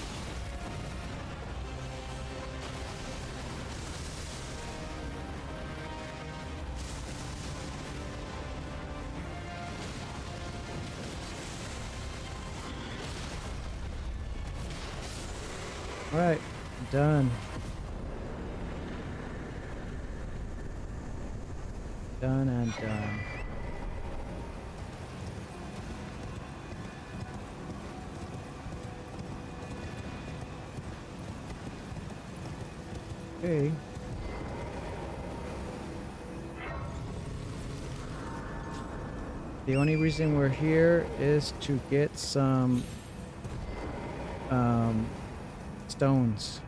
All right, done. Done and done. Okay. The only reason we're here is to get some stones.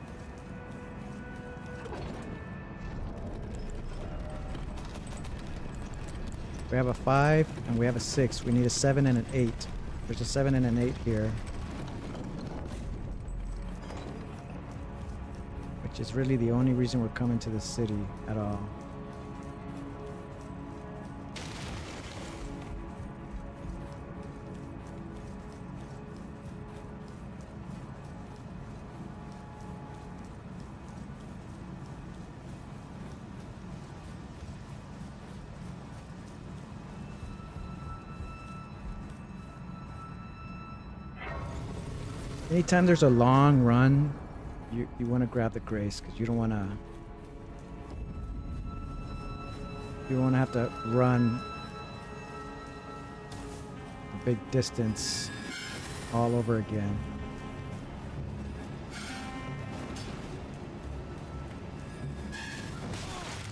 We have a 5 and we have a 6. We need a 7 and an 8. There's a 7 and an 8 here. Which is really the only reason we're coming to the city at all. Anytime there's a long run, you want to grab the grace because you don't want to have to run a big distance all over again.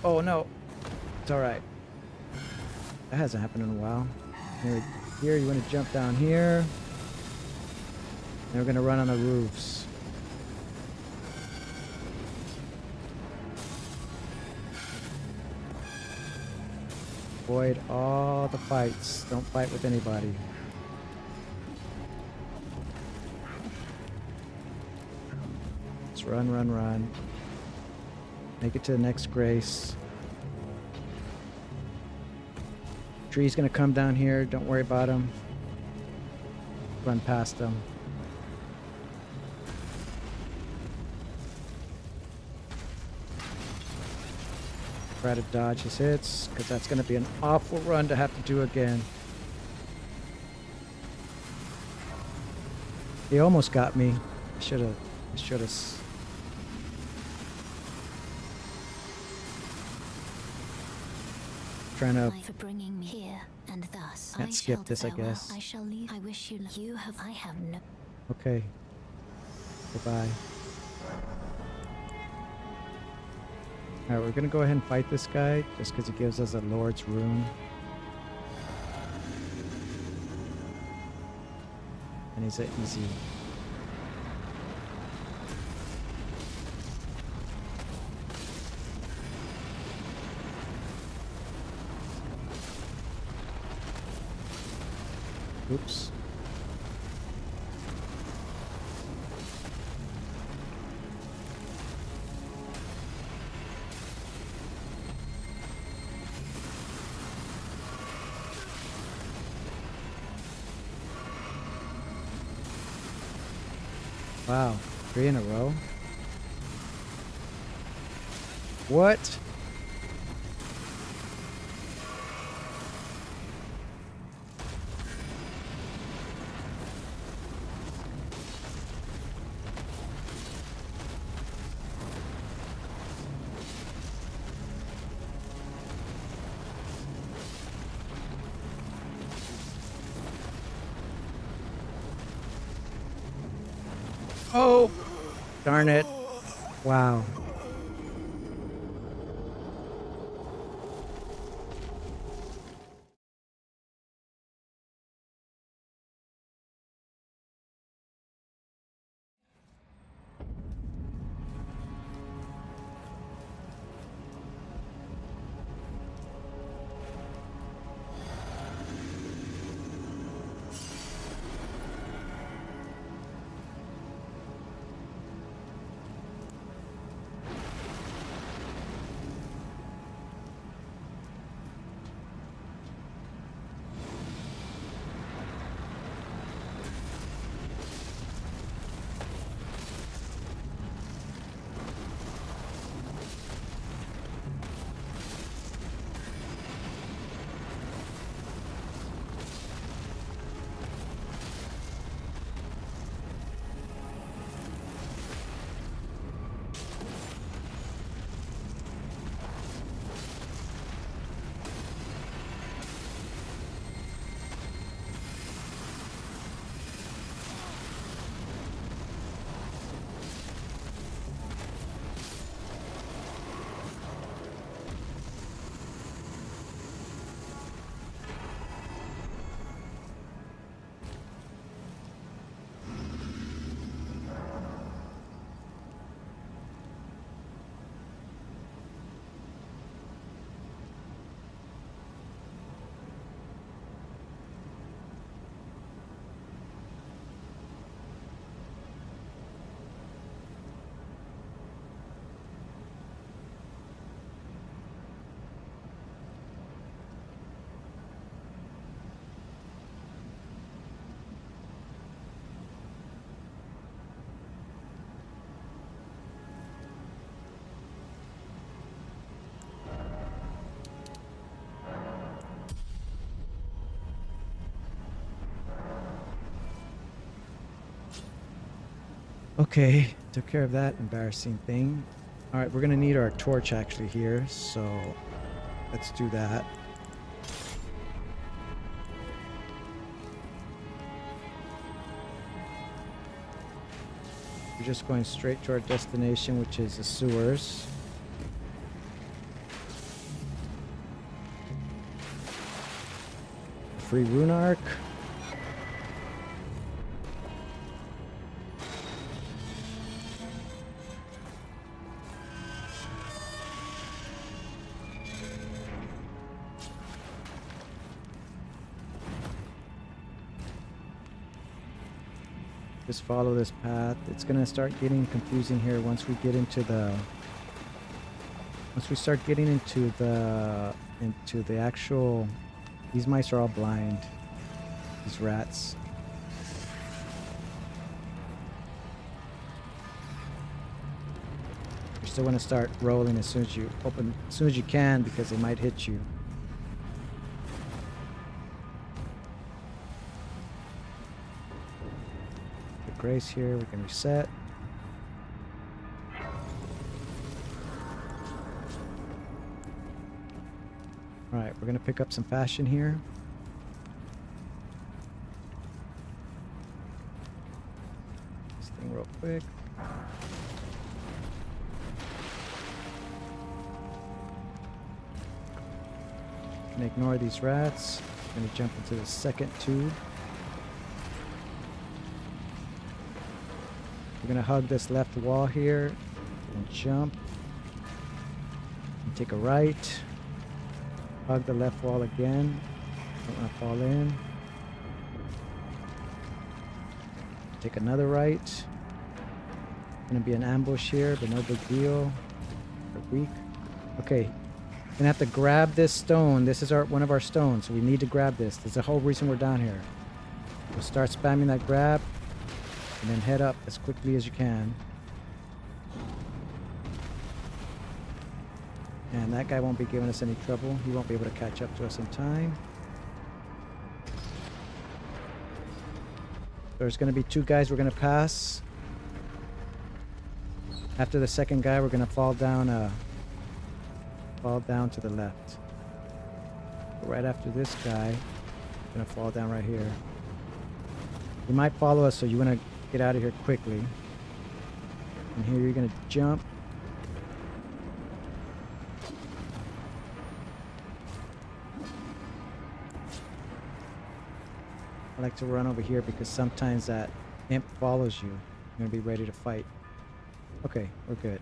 Oh no, it's all right. That hasn't happened in a while. Here you want to jump down here. And we're gonna run on the roofs. Avoid all the fights. Don't fight with anybody. Let's run, run, run. Make it to the next grace. Tree's gonna come down here. Don't worry about him. Run past him. Try to dodge his hits, because that's going to be an awful run to have to do again. He almost got me. I should have. Trying to. For bringing me here, and thus Can't skip this, I guess. I shall leave. I wish you have. I have no. Okay. Goodbye. Alright, we're gonna go ahead and fight this guy just because he gives us a Lord's Rune. And he's an easy. Oops. Wow, 3 in a row? What? Oh, darn it. Wow. Okay, took care of that embarrassing thing. Alright, we're gonna need our torch actually here, so let's do that. We're just going straight to our destination, which is the sewers. Free rune arc. Just follow this path. It's gonna start getting confusing here once we get into the actual. These mice are all blind. These rats. still want to start rolling as soon as you can, because they might hit you. The grace here, we can reset. Alright, we're gonna pick up some passion here. This thing real quick. Gonna ignore these rats. Gonna jump into the second tube. We're gonna hug this left wall here and jump. And take a right. Hug the left wall again. Don't want to fall in. Take another right. Gonna be an ambush here, but no big deal. We're weak. Okay. Gonna have to grab this stone. This is one of our stones, so we need to grab this. There's the whole reason we're down here. We'll start spamming that grab, and then head up as quickly as you can. And that guy won't be giving us any trouble. He won't be able to catch up to us in time. There's going to be 2 guys we're going to pass. After the second guy, we're going to fall down to the left. Right after this guy, we're going to fall down right here. He might follow us, so you want to get out of here quickly. And here you're going to jump. I like to run over here because sometimes that imp follows you. You're going to be ready to fight. Okay, we're good.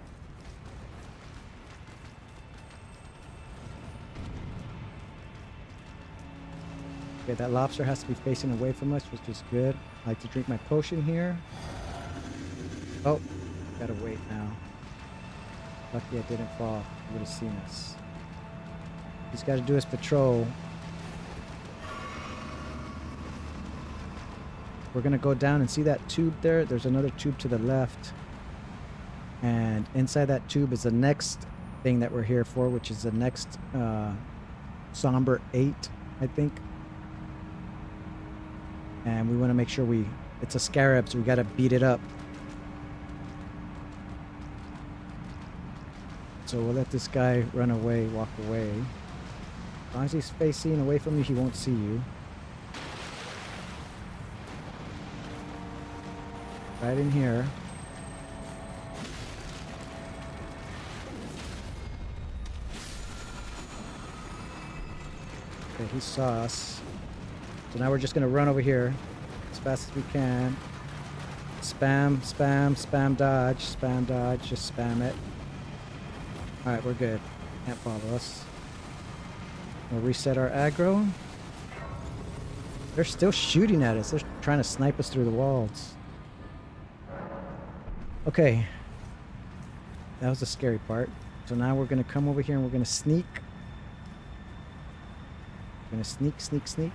Okay, that lobster has to be facing away from us, which is good. I like to drink my potion here. Oh, gotta wait now. Lucky I didn't fall. He would have seen us. He's got to do his patrol. We're gonna go down and see that tube there. There's another tube to the left. And inside that tube is the next thing that we're here for, which is the next Somber 8, I think. And we want to make sure it's a scarab, so we gotta beat it up. So we'll let this guy run away, walk away. As long as he's facing away from you, he won't see you. Right in here. Okay, he saw us. So now we're just gonna run over here as fast as we can. Spam, spam, spam dodge, just spam it. Alright, we're good. Can't follow us. We'll reset our aggro. They're still shooting at us. They're trying to snipe us through the walls. Okay. That was the scary part. So now we're going to come over here and we're going to sneak. We're going to sneak, sneak, sneak.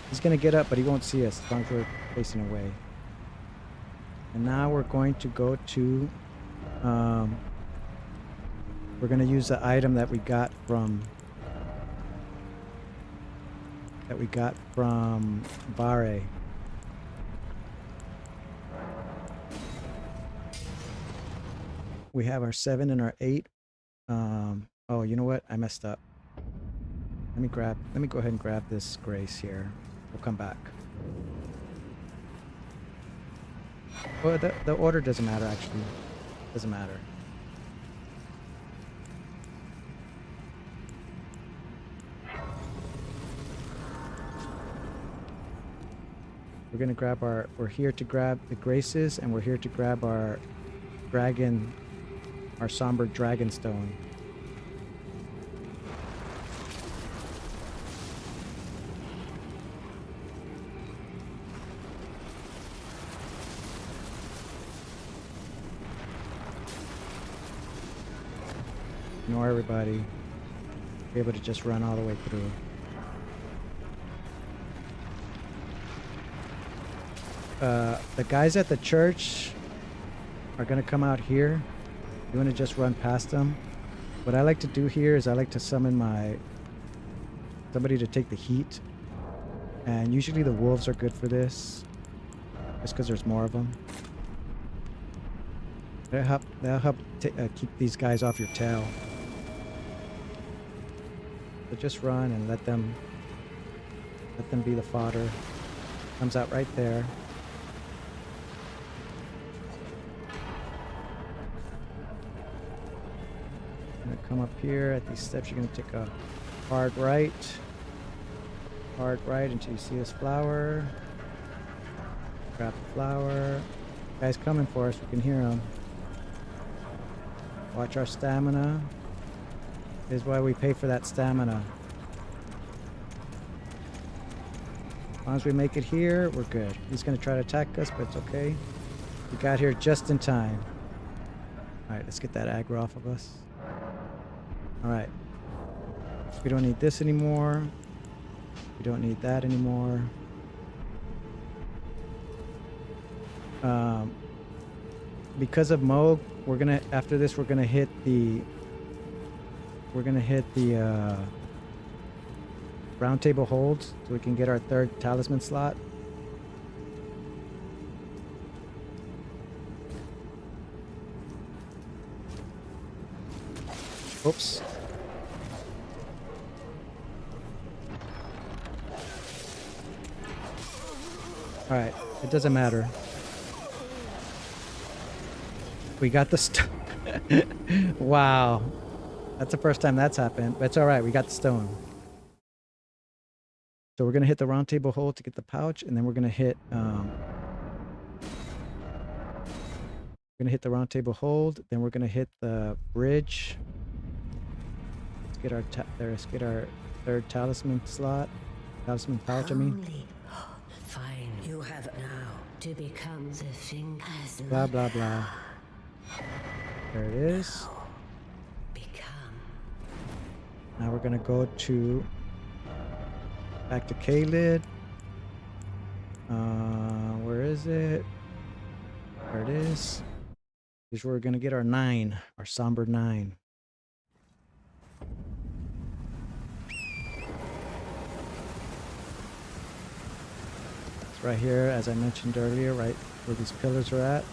He's going to get up, but he won't see us as long as we're facing away. And now we're going to go to... we're going to use the item that we got from... Vare. We have our 7 and our 8. Oh, you know what? I messed up. Let me go ahead and grab this grace here. We'll come back. Well, the order doesn't matter, actually. Doesn't matter. We're gonna grab we're here to grab the graces, and we're here to grab our dragon, our somber dragon stone. Ignore everybody. Be able to just run all the way through. The guys at the church are gonna come out here, you want to just run past them. What I like to do here is I like to summon somebody to take the heat, and usually the wolves are good for this, just because there's more of them. They'll help keep these guys off your tail. So just run and let them be the fodder. Comes out right there. Gonna come up here at these steps. You're gonna take a hard right until you see this flower. Grab the flower. Guy's coming for us. We can hear him. Watch our stamina. This is why we pay for that stamina. As long as we make it here, we're good. He's gonna try to attack us, but it's okay. We got here just in time. Alright, let's get that aggro off of us. Alright. We don't need this anymore. We don't need that anymore. Because of Mohg, we're gonna, after this, we're gonna hit the round table holds so we can get our third talisman slot. Oops. Alright, it doesn't matter. We got the stone. Wow. That's the first time that's happened, but it's alright, we got the stone. So we're going to hit the round table hold to get the pouch, and then we're going to hit the round table hold, then we're going to hit the bridge. Let's get our third talisman slot. Talisman pouch, I mean. Fine, you have now to become the thing as blah blah blah. There it is. Now we're gonna go to back to K-Lid. Where is it? There it is. Here's where we're gonna get our 9, our somber 9. It's right here, as I mentioned earlier, right where these pillars are at.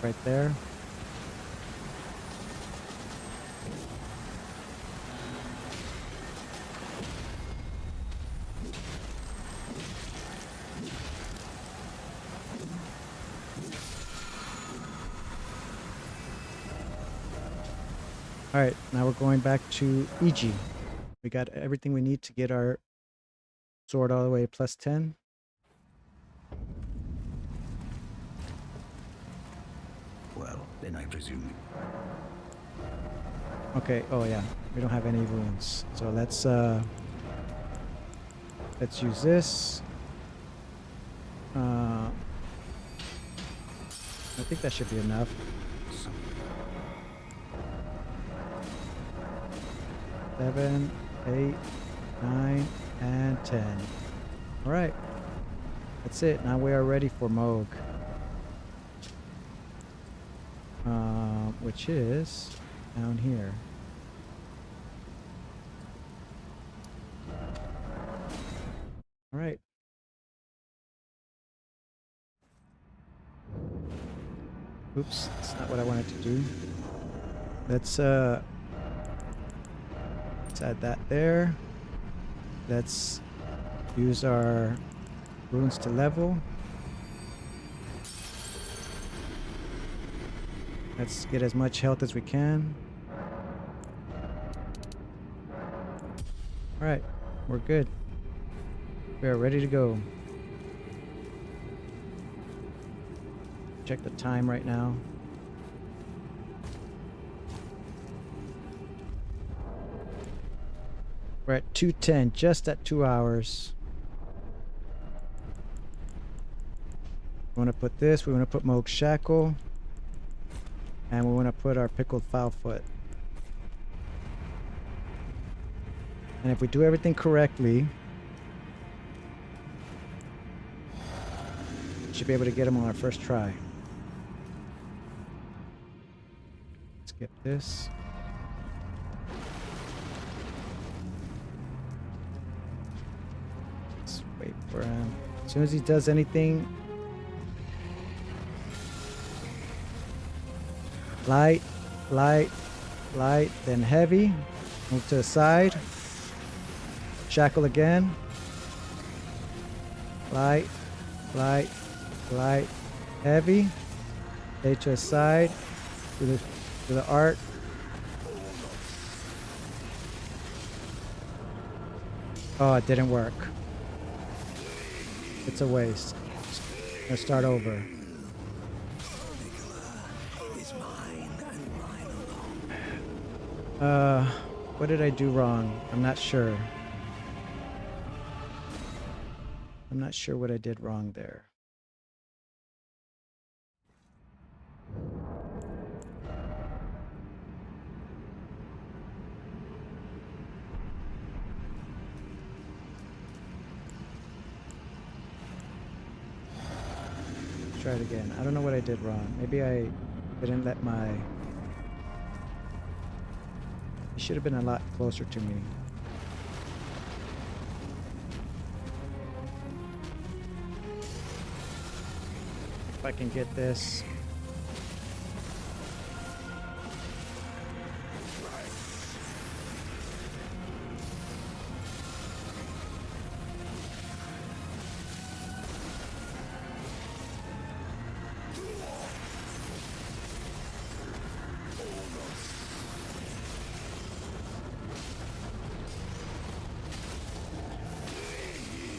Right there. Alright, now we're going back to EG. We got everything we need to get our sword all the way plus 10. Well, then I presume. Okay, oh yeah, we don't have any runes. So let's use this. I think that should be enough. 7, 8, 9, and 10. Alright. That's it. Now we are ready for Mohg. Which is down here. Alright. Oops, that's not what I wanted to do. Let's add that there. Let's use our runes to level. Let's get as much health as we can. Alright, we're good. We are ready to go. Check the time right now. We're at 2:10, just at 2 hours. We want to put this, we want to put Mohg's Shackle, and we want to put our Pickled Foulfoot. And if we do everything correctly, Should be able to get him on our first try. Skip this. Let's wait for him. As soon as he does anything, light, light, light, then heavy. Move to the side. Shackle again. Light, light, light, heavy. Stay to the side. To the art. Oh, it didn't work. It's a waste. Let's start over. What did I do wrong? I'm not sure. I'm not sure what I did wrong there. Try it again. I don't know what I did wrong. Maybe I didn't let my... He should have been a lot closer to me. If I can get this.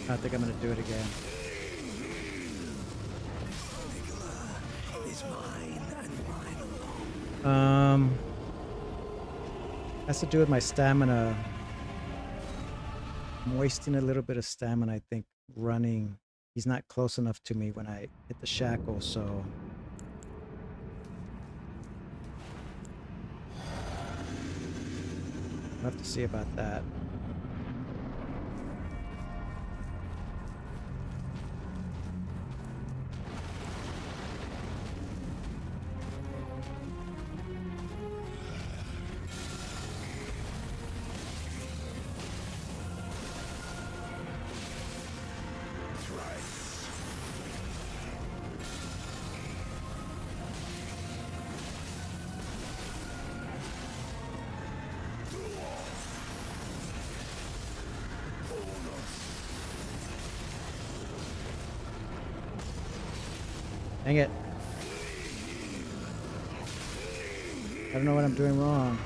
I think I'm gonna do it again. Has to do with my stamina. I'm wasting a little bit of stamina, I think, running. He's not close enough to me when I hit the shackle, so... I'll have to see about that. Dang it. I don't know what I'm doing wrong.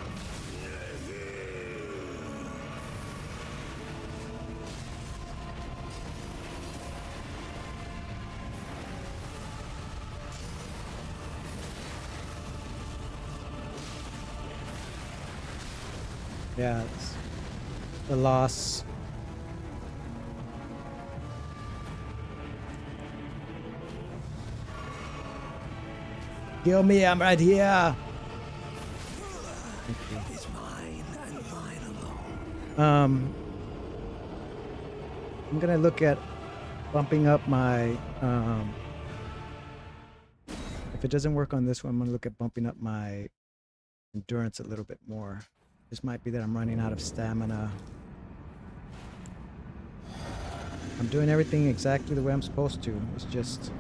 Yeah, it's the loss. Kill me, I'm right here. It's mine and mine alone. I'm gonna look at bumping up my if it doesn't work on this one, I'm gonna look at bumping up my endurance a little bit more. This might be that I'm running out of stamina. I'm doing everything exactly the way I'm supposed to. It's just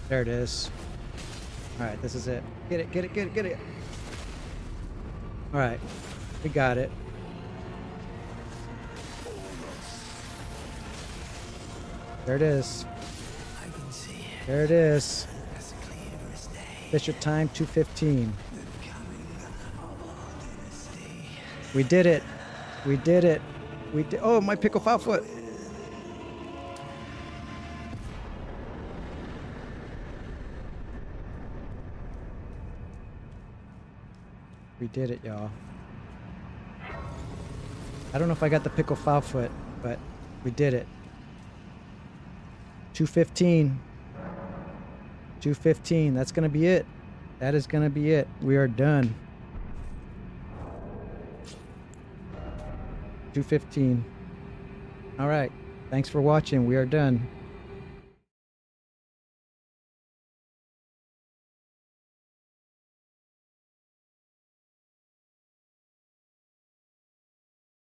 there it is. Alright, this is it. Get it, get it, get it, get it. Alright, we got it. There it is. I can see it. There it is. As clear as day. Fisher time 215. The coming of our dynasty. We did it. We did it. We did. Oh, my pickle foul foot. We did it, y'all. I don't know if I got the pickle foul foot, but we did it. 215. 215. That's going to be it. That is going to be it. We are done. 215. All right. Thanks for watching. We are done.